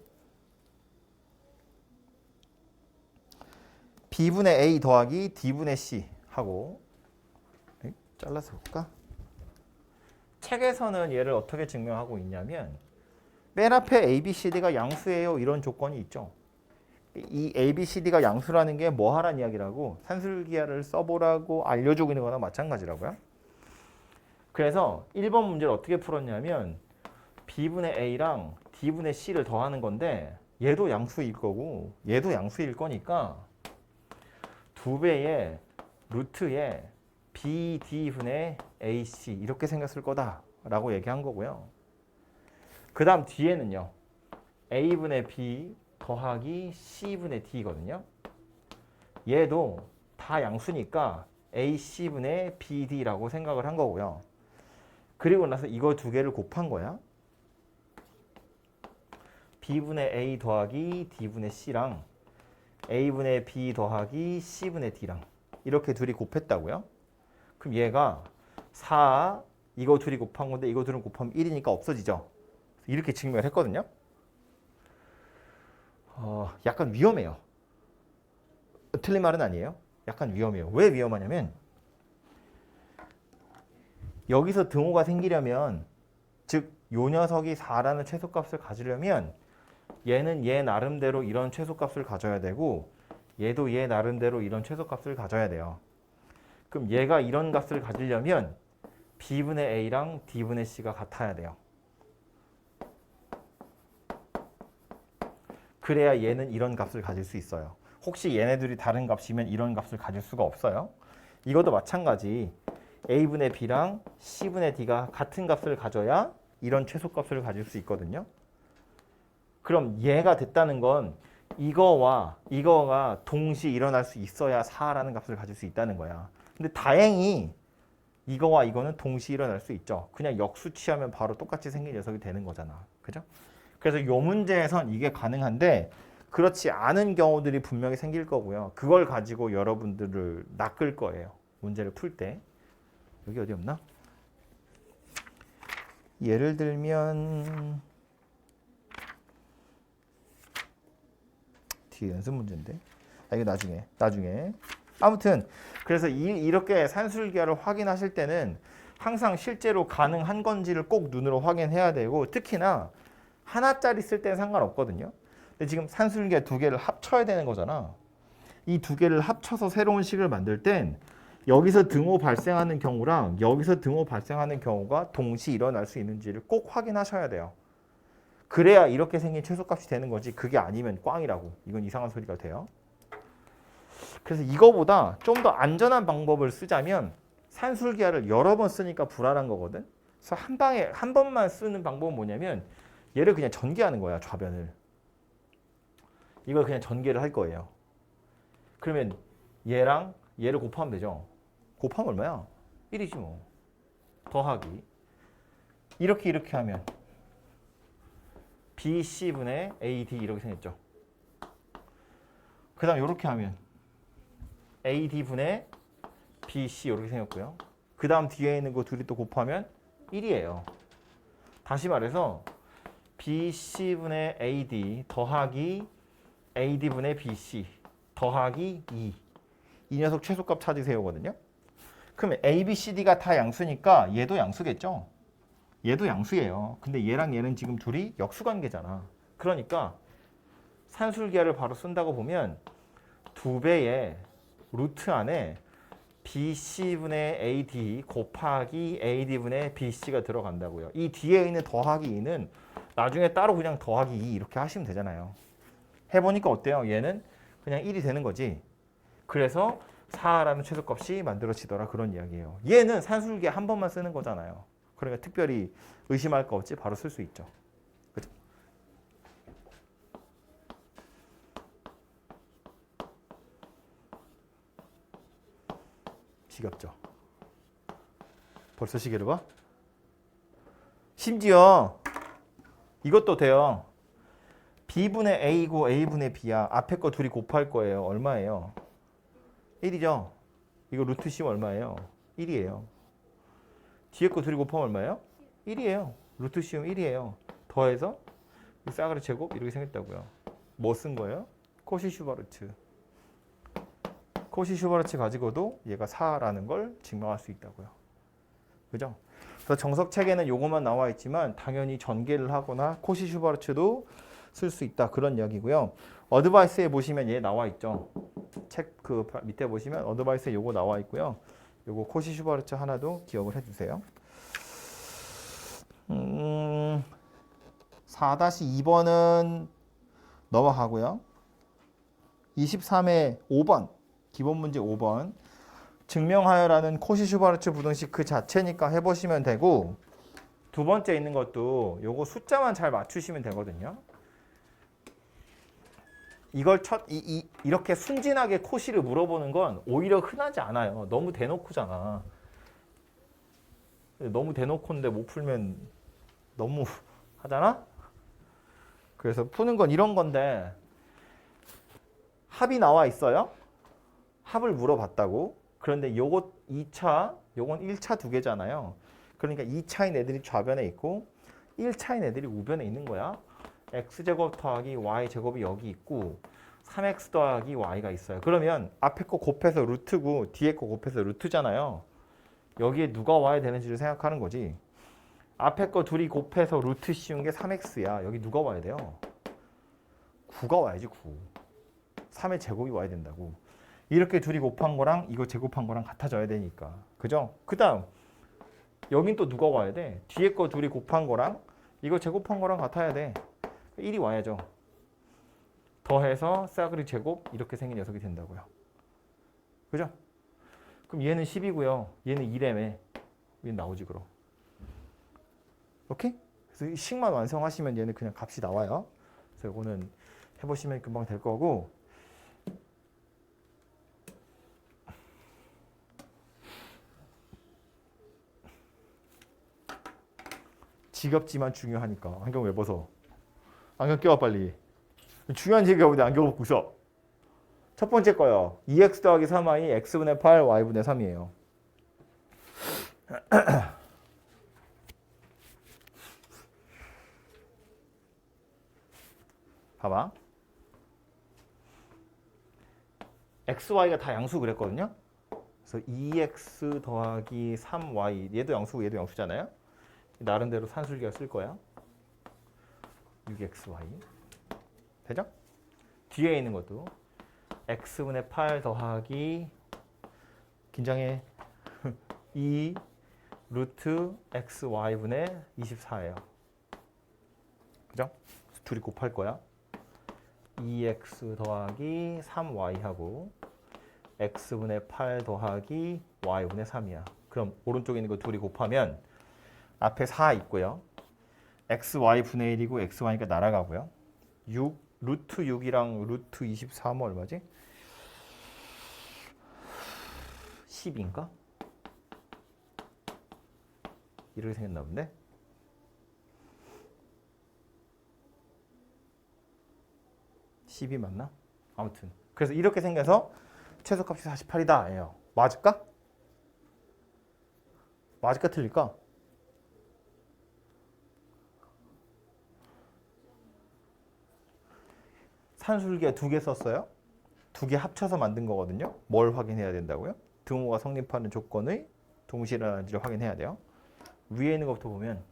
A: B분의 A 더하기 D분의 C 하고 잘라서 볼까? 책에서는 얘를 어떻게 증명하고 있냐면 맨 앞에 A, B, C, D가 양수예요. 이런 조건이 있죠. 이 A, B, C, D가 양수라는 게 뭐 하라는 이야기라고 산술기하를 써보라고 알려주고 있는 거나 마찬가지라고요. 그래서 1번 문제를 어떻게 풀었냐면 B분의 A랑 D분의 C를 더하는 건데 얘도 양수일 거고 얘도 양수일 거니까 2배의 루트에 BD분의 AC 이렇게 생겼을 거다라고 얘기한 거고요. 그 다음 뒤에는요. A분의 B 더하기 C분의 D거든요. 얘도 다 양수니까 AC분의 BD라고 생각을 한 거고요. 그리고 나서 이거 두 개를 곱한 거야. B분의 A 더하기 D분의 C랑 A분의 B 더하기 C분의 D랑 이렇게 둘이 곱했다고요. 그럼 얘가 4, 이거 둘이 곱한 건데 이거 둘은 곱하면 1이니까 없어지죠. 이렇게 증명을 했거든요. 약간 위험해요. 틀린 말은 아니에요. 약간 위험해요. 왜 위험하냐면 여기서 등호가 생기려면 즉 요 녀석이 4라는 최소값을 가지려면 얘는 얘 나름대로 이런 최소값을 가져야 되고 얘도 얘 나름대로 이런 최소값을 가져야 돼요. 그럼 얘가 이런 값을 가지려면 B분의 A랑 D분의 C가 같아야 돼요. 그래야 얘는 이런 값을 가질 수 있어요. 혹시 얘네들이 다른 값이면 이런 값을 가질 수가 없어요. 이것도 마찬가지. A분의 B랑 C분의 D가 같은 값을 가져야 이런 최소값을 가질 수 있거든요. 그럼 얘가 됐다는 건 이거와 이거가 동시에 일어날 수 있어야 4라는 값을 가질 수 있다는 거야. 근데 다행히 이거와 이거는 동시에 일어날 수 있죠. 그냥 역수치하면 바로 똑같이 생긴 녀석이 되는 거잖아. 그죠? 그래서 이 문제에선 이게 가능한데 그렇지 않은 경우들이 분명히 생길 거고요. 그걸 가지고 여러분들을 낚을 거예요. 문제를 풀 때. 여기 어디 없나? 예를 들면 뒤에 연습 문제인데. 이거 나중에. 아무튼 그래서 이렇게 산술기하를 확인하실 때는 항상 실제로 가능한 건지를 꼭 눈으로 확인해야 되고 특히나 하나짜리 쓸 때는 상관없거든요. 근데 지금 산술기하 두 개를 합쳐야 되는 거잖아. 이 두 개를 합쳐서 새로운 식을 만들 땐 여기서 등호 발생하는 경우랑 여기서 등호 발생하는 경우가 동시에 일어날 수 있는지를 꼭 확인하셔야 돼요. 그래야 이렇게 생긴 최소값이 되는 거지 그게 아니면 꽝이라고. 이건 이상한 소리가 돼요. 그래서 이거보다 좀 더 안전한 방법을 쓰자면 산술기하를 여러 번 쓰니까 불안한 거거든. 그래서 한 번만 쓰는 방법은 뭐냐면 얘를 그냥 전개하는 거야. 좌변을. 이걸 그냥 전개를 할 거예요. 그러면 얘랑 얘를 곱하면 되죠. 곱하면 얼마야? 1이지 뭐. 더하기. 이렇게 하면 BC분의 AD 이렇게 생겼죠. 그 다음 이렇게 하면 AD분의 BC 이렇게 생겼고요. 그 다음 뒤에 있는 거 둘이 또 곱하면 1이에요. 다시 말해서 BC분의 AD 더하기 AD분의 BC 더하기 2. 이 녀석 최소값 찾으세요거든요. 그러면 A, B, C, D가 다 양수니까 얘도 양수겠죠. 얘도 양수예요. 근데 얘랑 얘는 지금 둘이 역수관계잖아. 그러니까 산술기하를 바로 쓴다고 보면 2배의 루트 안에 BC분의 AD 곱하기 AD분의 BC가 들어간다고요. 이 뒤에 있는 더하기 2는 나중에 따로 그냥 더하기 2 이렇게 하시면 되잖아요. 해보니까 어때요? 얘는 그냥 1이 되는 거지. 그래서 4라는 최소값이 만들어지더라 그런 이야기예요. 얘는 산술기하 한 번만 쓰는 거잖아요. 그러니까 특별히 의심할 거 없이 바로 쓸 수 있죠. 그죠? 지겹죠? 벌써 시계를 봐? 심지어 이것도 돼요. B분의 A고 A분의 B야. 앞에 거 둘이 곱할 거예요. 얼마예요? 1이죠? 이거 루트 씌우면 얼마예요? 1이에요. 뒤에 거 둘이 곱하면 얼마예요? 1이에요. 루트 씌우면 1이에요. 더해서 싸그리 제곱 이렇게 생겼다고요. 뭐 쓴 거예요? 코시 슈바르트. 코시 슈바르츠 가지고도 얘가 4라는 걸 증명할 수 있다고요. 그죠? 그래서 정석 책에는 요것만 나와 있지만 당연히 전개를 하거나 코시 슈바르츠도 쓸 수 있다. 그런 이야기고요. 어드바이스에 보시면 얘 나와 있죠. 책 그 밑에 보시면 어드바이스에 요거 나와 있고요. 요거 코시 슈바르츠 하나도 기억을 해주세요. 4-2번은 넘어가고요. 23회 5번 기본 문제 5번 증명하여라는 코시 슈바르츠 부등식 그 자체니까 해보시면 되고, 두 번째 있는 것도 요거 숫자만 잘 맞추시면 되거든요. 이걸 이렇게 순진하게 코시를 물어보는 건 오히려 흔하지 않아요. 너무 대놓고잖아. 너무 대놓고인데 못 풀면 너무 하잖아? 그래서 푸는 건 이런 건데, 합이 나와 있어요. 합을 물어봤다고. 그런데 요거 2차, 요건 1차 두 개잖아요. 그러니까 2차인 애들이 좌변에 있고 1차인 애들이 우변에 있는 거야. x제곱 더하기 y제곱이 여기 있고 3x 더하기 y가 있어요. 그러면 앞에 거 곱해서 루트고 뒤에 거 곱해서 루트잖아요. 여기에 누가 와야 되는지를 생각하는 거지. 앞에 거 둘이 곱해서 루트 씌운 게 3x야. 여기 누가 와야 돼요? 9가 와야지. 9. 3의 제곱이 와야 된다고. 이렇게 둘이 곱한 거랑 이거 제곱한 거랑 같아져야 되니까. 그죠? 그 다음 여긴 또 누가 와야 돼? 뒤에 거 둘이 곱한 거랑 이거 제곱한 거랑 같아야 돼. 1이 와야죠. 더해서 싸그리 제곱 이렇게 생긴 녀석이 된다고요. 그죠? 그럼 얘는 10이고요. 얘는 2래매. 얘는 나오지 그럼. 오케이? 그래서 이 식만 완성하시면 얘는 그냥 값이 나와요. 그래서 이거는 해보시면 금방 될 거고, 지겹지만 중요하니까. 안경 왜 벗어? 안경 껴와 빨리. 중요한 얘기하고 안경 벗고 있어. 첫 번째 거요. 2x 더하기 3y x분의 8 y분의 3이에요. 봐봐. x, y가 다 양수 그랬거든요. 그래서 2x 더하기 3y 얘도 양수고 얘도 양수잖아요. 나름대로 산술기가 쓸 거야. 6xy. 되죠? 뒤에 있는 것도 x분의 8 더하기 긴장해 2 루트 xy분의 24예요. 그죠? 둘이 곱할 거야. 2x 더하기 3y하고 x분의 8 더하기 y분의 3이야. 그럼 오른쪽에 있는 거 둘이 곱하면 앞에 4 있고요. xy분의 1이고 xy니까 날아가고요. 6 루트 6이랑 루트 24면 얼마지? 10인가? 이렇게 생겼나 본데? (10이) 맞나? 아무튼 그래서 이렇게 생겨서 최소값이 48이다 예요. 맞을까? 맞을까 틀릴까? 산술기가 2개 썼어요. 2개 합쳐서 만든 거거든요. 뭘 확인해야 된다고요? 등호가 성립하는 조건의 동시일어나는지를 확인해야 돼요. 위에 있는 것부터 보면,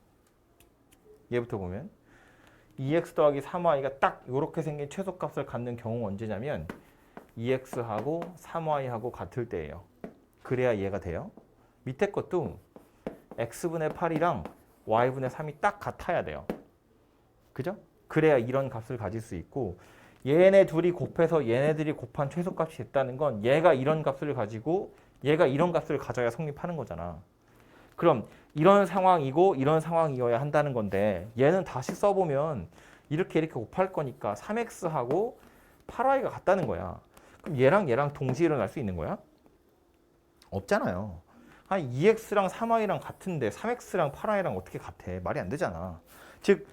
A: 얘부터 보면 2x 더하기 3y가 딱 이렇게 생긴 최소값을 갖는 경우가 언제냐면 2x하고 3y하고 같을 때예요. 그래야 얘가 돼요. 밑에 것도 x분의 8이랑 y분의 3이 딱 같아야 돼요. 그죠? 그래야 이런 값을 가질 수 있고, 얘네 둘이 곱해서 얘네들이 곱한 최소값이 됐다는 건 얘가 이런 값을 가지고 얘가 이런 값을 가져야 성립하는 거잖아. 그럼 이런 상황이고 이런 상황이어야 한다는 건데, 얘는 다시 써보면 이렇게 곱할 거니까 3x하고 8y가 같다는 거야. 그럼 얘랑 동시에 일어날 수 있는 거야? 없잖아요. 아니 2x랑 3y랑 같은데 3x랑 8y랑 어떻게 같아? 말이 안 되잖아. 즉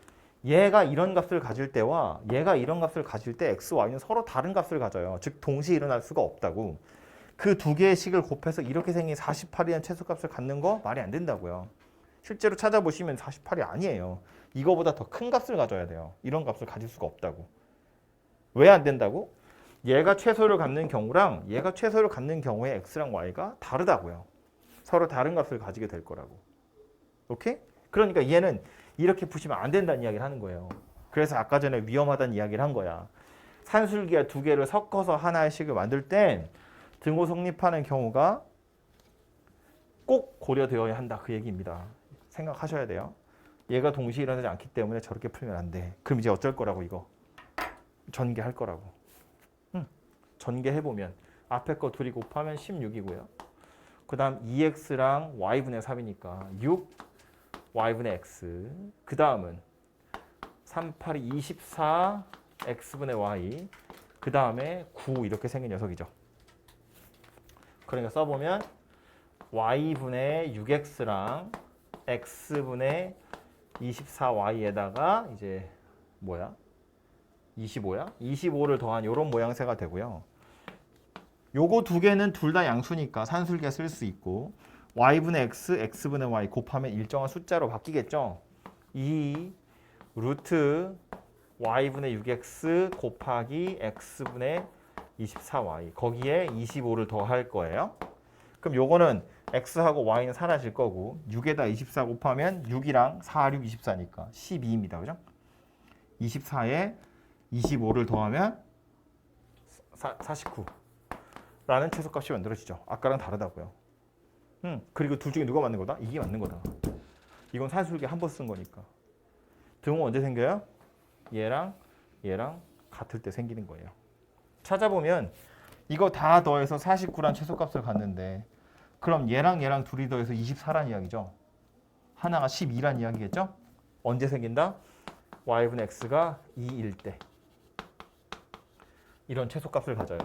A: 얘가 이런 값을 가질 때와 얘가 이런 값을 가질 때 x, y는 서로 다른 값을 가져요. 즉 동시에 일어날 수가 없다고. 그 두 개의 식을 곱해서 이렇게 생긴 48이라는 최소값을 갖는 거 말이 안 된다고요. 실제로 찾아보시면 48이 아니에요. 이거보다 더 큰 값을 가져야 돼요. 이런 값을 가질 수가 없다고. 왜 안 된다고? 얘가 최소를 갖는 경우랑 얘가 최소를 갖는 경우에 x랑 y가 다르다고요. 서로 다른 값을 가지게 될 거라고. 오케이? 그러니까 얘는 이렇게 푸시면 안 된다는 이야기를 하는 거예요. 그래서 아까 전에 위험하다는 이야기를 한 거야. 산술기와 두 개를 섞어서 하나의 식을 만들 땐 등호 성립하는 경우가 꼭 고려되어야 한다. 그 얘기입니다. 생각하셔야 돼요. 얘가 동시에 일어나지 않기 때문에 저렇게 풀면 안 돼. 그럼 이제 어쩔 거라고 이거? 전개할 거라고. 전개해보면 앞에 거 둘이 곱하면 16이고요. 그 다음 2x랑 y분의 3이니까 6 y분의 x. 그 다음은 3, 8이 24 x분의 y. 그 다음에 9 이렇게 생긴 녀석이죠. 그러니까 써보면 y분의 6x랑 x분의 24y에다가 이제 뭐야? 25야? 25를 더한 이런 모양새가 되고요. 요거 두 개는 둘 다 양수니까 산술기에 쓸 수 있고 y분의 x, x분의 y 곱하면 일정한 숫자로 바뀌겠죠. 이 루트 y분의 6x 곱하기 x분의 24y 거기에 25를 더할 거예요. 그럼 요거는 x하고 y는 사라질 거고 6에다 24 곱하면 6이랑 4, 6, 24니까 12입니다. 그죠? 24에 25를 더하면 49 라는 최소값이 만들어지죠. 아까랑 다르다고요. 그리고 둘 중에 누가 맞는 거다? 이게 맞는 거다. 이건 산술기 한 번 쓴 거니까. 등호 언제 생겨요? 얘랑 같을 때 생기는 거예요. 찾아보면 이거 다 더해서 49란 최소값을 갖는데 그럼 얘랑 둘이 더해서 24란 이야기죠. 하나가 12란 이야기겠죠? 언제 생긴다? y분의 x가 2일 때. 이런 최소값을 가져요.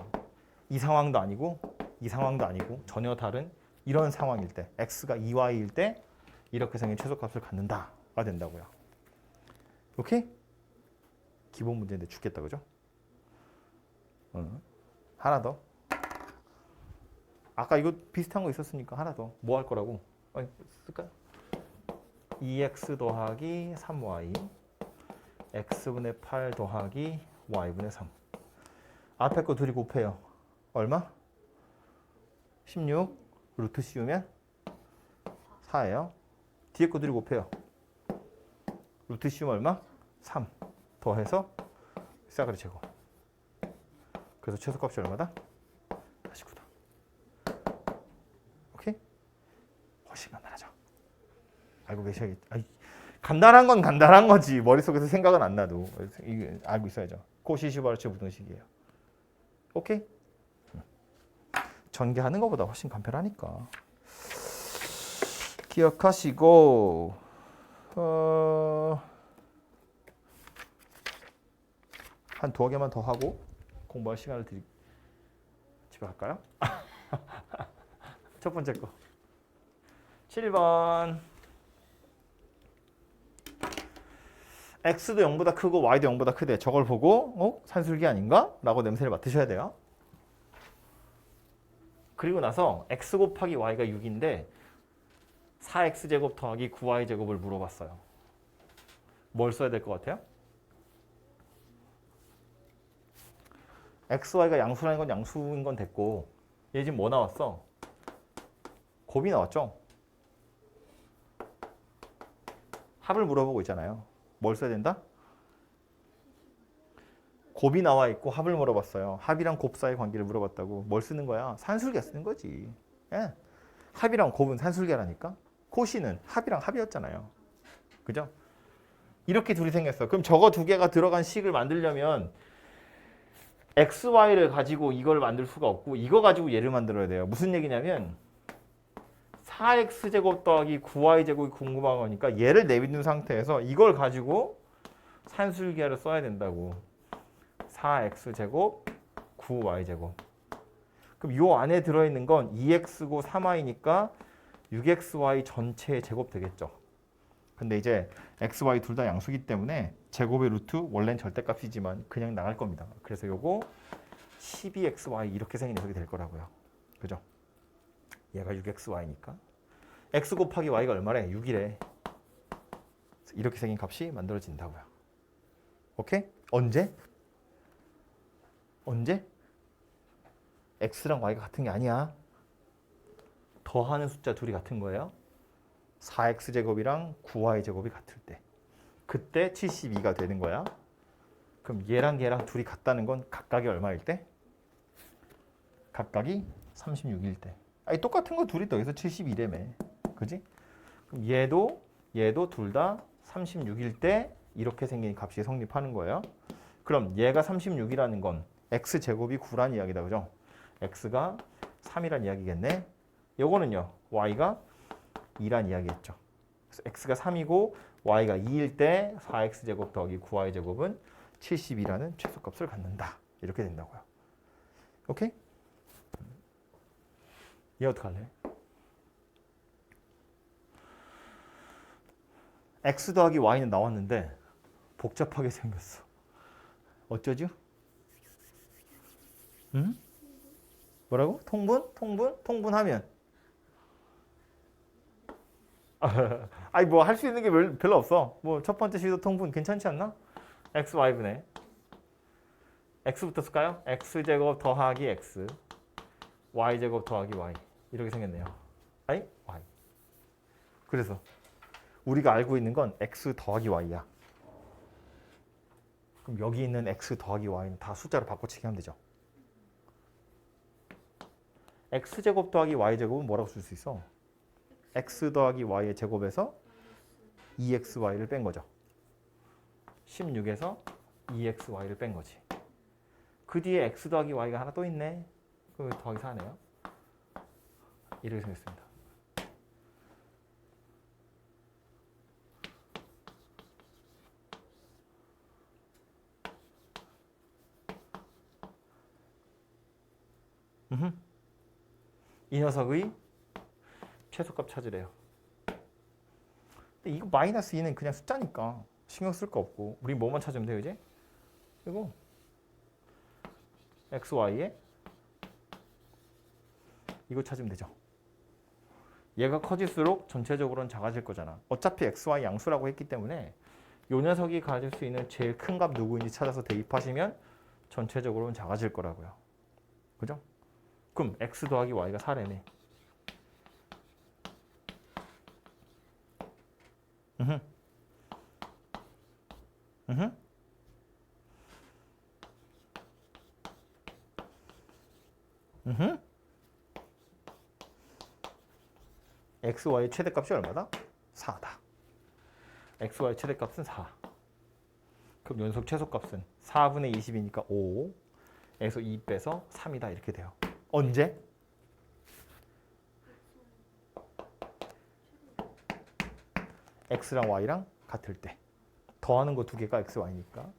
A: 이 상황도 아니고 이 상황도 아니고 전혀 다른 이런 상황일 때 x가 2y일 때 이렇게 생긴 최소값을 갖는다가 된다고요. 오케이? 기본 문제인데 죽겠다 그죠? 하나 더. 아까 이거 비슷한 거 있었으니까 하나 더. 뭐 할 거라고? 쓸까요? 2x 더하기 3y x분의 8 더하기 y분의 3 앞에 거 둘이 곱해요. 얼마? 16 루트 씌우면 4예요. 뒤에 거 둘이 곱해요. 루트 씌우면 얼마? 3 더해서 싸그리 제곱. 그래서 최소값이 얼마다? 49다. 오케이? 훨씬 간단하죠. 알고 계셔야겠죠. 간단한 건 간단한 거지. 머릿속에서 생각은 안 나도. 이게 알고 있어야죠. 코시시바르체 부등식이에요. 오케이? 전개하는 것보다 훨씬 간편하니까. 기억하시고 한 두어 개만 더 하고 공부할 시간을 집에 갈까요? 첫 번째 거 7번 x도 0보다 크고 y도 0보다 크대. 저걸 보고 산술기 아닌가? 라고 냄새를 맡으셔야 돼요. 그리고 나서 x 곱하기 y가 6인데 4x제곱 더하기 9y제곱을 물어봤어요. 뭘 써야 될 것 같아요? x, y가 양수라는 건 양수인 건 됐고 얘 지금 뭐 나왔어? 곱이 나왔죠? 합을 물어보고 있잖아요. 뭘 써야 된다? 곱이 나와 있고 합을 물어봤어요. 합이랑 곱 사이 관계를 물어봤다고. 뭘 쓰는 거야? 산술계 쓰는 거지. 예. 합이랑 곱은 산술계라니까. 코시는 합이랑 합이었잖아요. 그죠? 이렇게 둘이 생겼어. 그럼 저거 두 개가 들어간 식을 만들려면 x, y를 가지고 이걸 만들 수가 없고 이거 가지고 얘를 만들어야 돼요. 무슨 얘기냐면 4x제곱 더하기 9y제곱이 궁금한 거니까 얘를 내비둔 상태에서 이걸 가지고 산술계를 써야 된다고. 4x제곱 9y제곱. 그럼 요 안에 들어있는 건 2x고 3y니까 6xy 전체의 제곱 되겠죠. 근데 이제 x, y 둘 다 양수기 때문에 제곱의 루트 원래는 절대값이지만 그냥 나갈 겁니다. 그래서 요거 12xy 이렇게 생긴 녀석이 될 거라고요. 그죠? 얘가 6xy니까 x 곱하기 y가 얼마래? 6이래. 이렇게 생긴 값이 만들어진다고요. 오케이? 언제? 언제? x랑 y가 같은 게 아니야. 더하는 숫자 둘이 같은 거예요. 4x제곱이랑 9y제곱이 같을 때. 그때 72가 되는 거야. 그럼 얘랑 얘랑 둘이 같다는 건 각각이 얼마일 때? 각각이 36일 때. 아니 똑같은 거 둘이 더해서 72래매. 그지? 그럼 얘도 둘 다 36일 때 이렇게 생긴 값이 성립하는 거예요. 그럼 얘가 36이라는 건 x제곱이 9란 이야기다. 그죠? x가 3이란 이야기겠네. 요거는요. y가 2란 이야기했죠. 그래서 x가 3이고 y가 2일 때 4x제곱 더하기 9y제곱은 72라는 최소값을 갖는다. 이렇게 된다고요. 오케이? 얘 어떡할래? x 더하기 y는 나왔는데 복잡하게 생겼어. 어쩌죠? 응? 뭐라고? 통분하면 아니 뭐 할 수 있는 게 별로 없어. 뭐 첫 번째 시도 통분 괜찮지 않나? x, y분의 x부터 쓸까요? x제곱 더하기 x y제곱 더하기 y 이렇게 생겼네요. y. 그래서 우리가 알고 있는 건 x 더하기 y야. 그럼 여기 있는 x 더하기 y는 다 숫자로 바꿔치기 하면 되죠. x제곱 더하기 y제곱은 뭐라고 쓸 수 있어? x 더하기 y의 제곱에서 2xy를 뺀 거죠. 16에서 2xy를 뺀 거지. 그 뒤에 x 더하기 y가 하나 또 있네. 그 더하기 4네요. 이렇게 생겼습니다. 이 녀석의 최소값 찾으래요. 근데 이거 마이너스 2는 그냥 숫자니까 신경 쓸 거 없고 우리 뭐만 찾으면 돼요 이제? 이거 x, y에 이거 찾으면 되죠. 얘가 커질수록 전체적으로는 작아질 거잖아. 어차피 x, y 양수라고 했기 때문에 이 녀석이 가질 수 있는 제일 큰 값 누구인지 찾아서 대입하시면 전체적으로는 작아질 거라고요. 그죠? 그럼 x 더하기 y가 4래네. x, y 최대값이 얼마다? 4다. x, y 최대값은 4. 그럼 연속 최소값은 4분의 20이니까 5에서 2 빼서 3이다 이렇게 돼요. 언제? x랑 y랑 같을 때. 더하는 거 두 개가 x, y니까.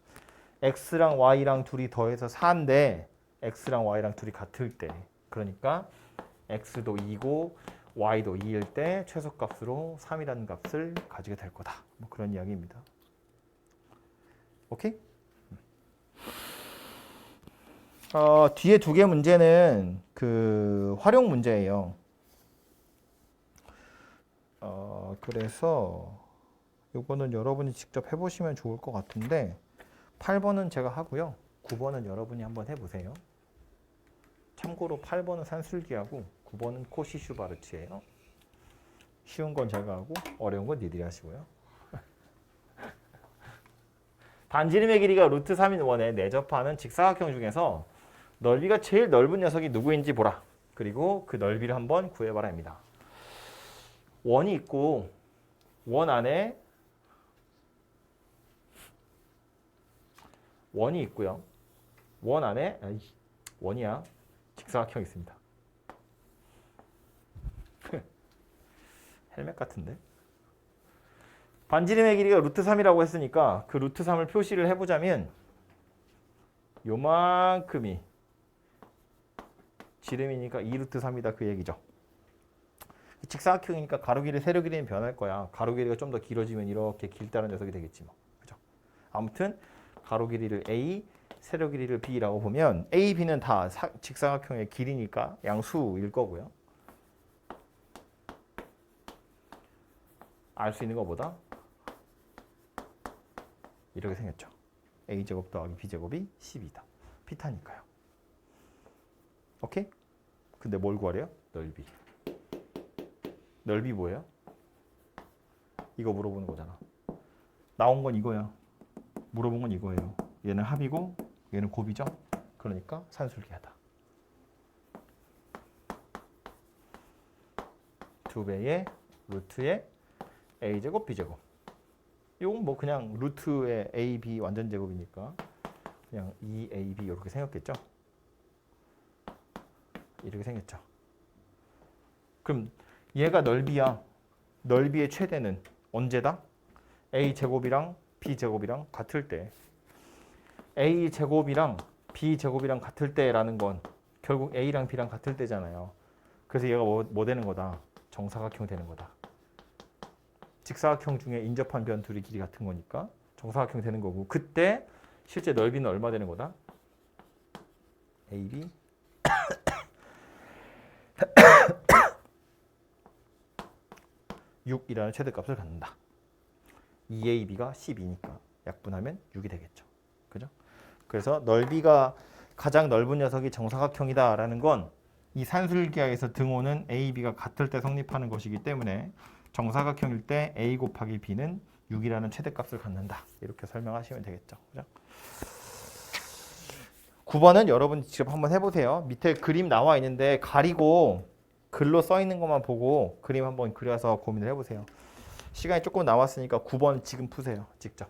A: x랑 y랑 둘이 더해서 4인데 x랑 y랑 둘이 같을 때. 그러니까 x도 2고 y도 2일 때 최소값으로 3이라는 값을 가지게 될 거다. 뭐 그런 이야기입니다. 오케이? 뒤에 두 개 문제는 그 활용 문제예요. 그래서 이거는 여러분이 직접 해보시면 좋을 것 같은데 8번은 제가 하고요. 9번은 여러분이 한번 해보세요. 참고로 8번은 산술기하고 9번은 코시-슈바르츠예요. 쉬운 건 제가 하고 어려운 건 니들이 하시고요. 반지름의 길이가 루트 3인 원에 내접하는 직사각형 중에서 넓이가 제일 넓은 녀석이 누구인지 보라. 그리고 그 넓이를 한번 구해봐라 합니다. 원이 있고 원 안에 원이 있고요. 원 안에 원이야. 직사각형이 있습니다. 헬멧 같은데? 반지름의 길이가 루트 3이라고 했으니까 그 루트 3을 표시를 해보자면 요만큼이 지름이니까 2루트 3이다 그 얘기죠. 직사각형이니까 가로 길이 세로 길이는 변할 거야. 가로 길이가 좀 더 길어지면 이렇게 길다는 녀석이 되겠지 뭐. 그죠? 아무튼 가로 길이를 A, 세로 길이를 B라고 보면 A, B는 다 직사각형의 길이니까 양수일 거고요. 알 수 있는 것보다 이렇게 생겼죠. A제곱 더하기 B제곱이 10이다. 피타니까요. 오케이? 근데 뭘 구하래요? 넓이. 넓이 뭐예요? 이거 물어보는 거잖아. 나온 건 이거야. 물어본 건 이거예요. 얘는 합이고 얘는 곱이죠. 그러니까 산술기하다. 2배의 루트의 a제곱 b제곱. 이건 뭐 그냥 루트의 ab 완전 제곱이니까 그냥 2ab 이렇게 생겼겠죠. 이렇게 생겼죠. 그럼 얘가 넓이야. 넓이의 최대는 언제다? a제곱이랑 b제곱이랑 같을 때. a제곱이랑 b제곱이랑 같을 때라는 건 결국 a랑 b랑 같을 때잖아요. 그래서 얘가 뭐 되는 거다? 정사각형 되는 거다. 직사각형 중에 인접한 변 둘이 길이 같은 거니까 정사각형 되는 거고, 그때 실제 넓이는 얼마 되는 거다? AB 6이라는 최대값을 갖는다. 2AB가 12니까 약분하면 6이 되겠죠. 그죠? 그래서 넓이가 가장 넓은 녀석이 정사각형이다라는 건 이 산술기하에서 등호는 AB가 같을 때 성립하는 것이기 때문에 정사각형일 때 A 곱하기 B는 6이라는 최대값을 갖는다. 이렇게 설명하시면 되겠죠. 그죠? 9번은 여러분 직접 한번 해보세요. 밑에 그림 나와 있는데 가리고 글로 써 있는 것만 보고 그림 한번 그려서 고민을 해보세요. 시간이 조금 남았으니까 9번 지금 푸세요. 직접.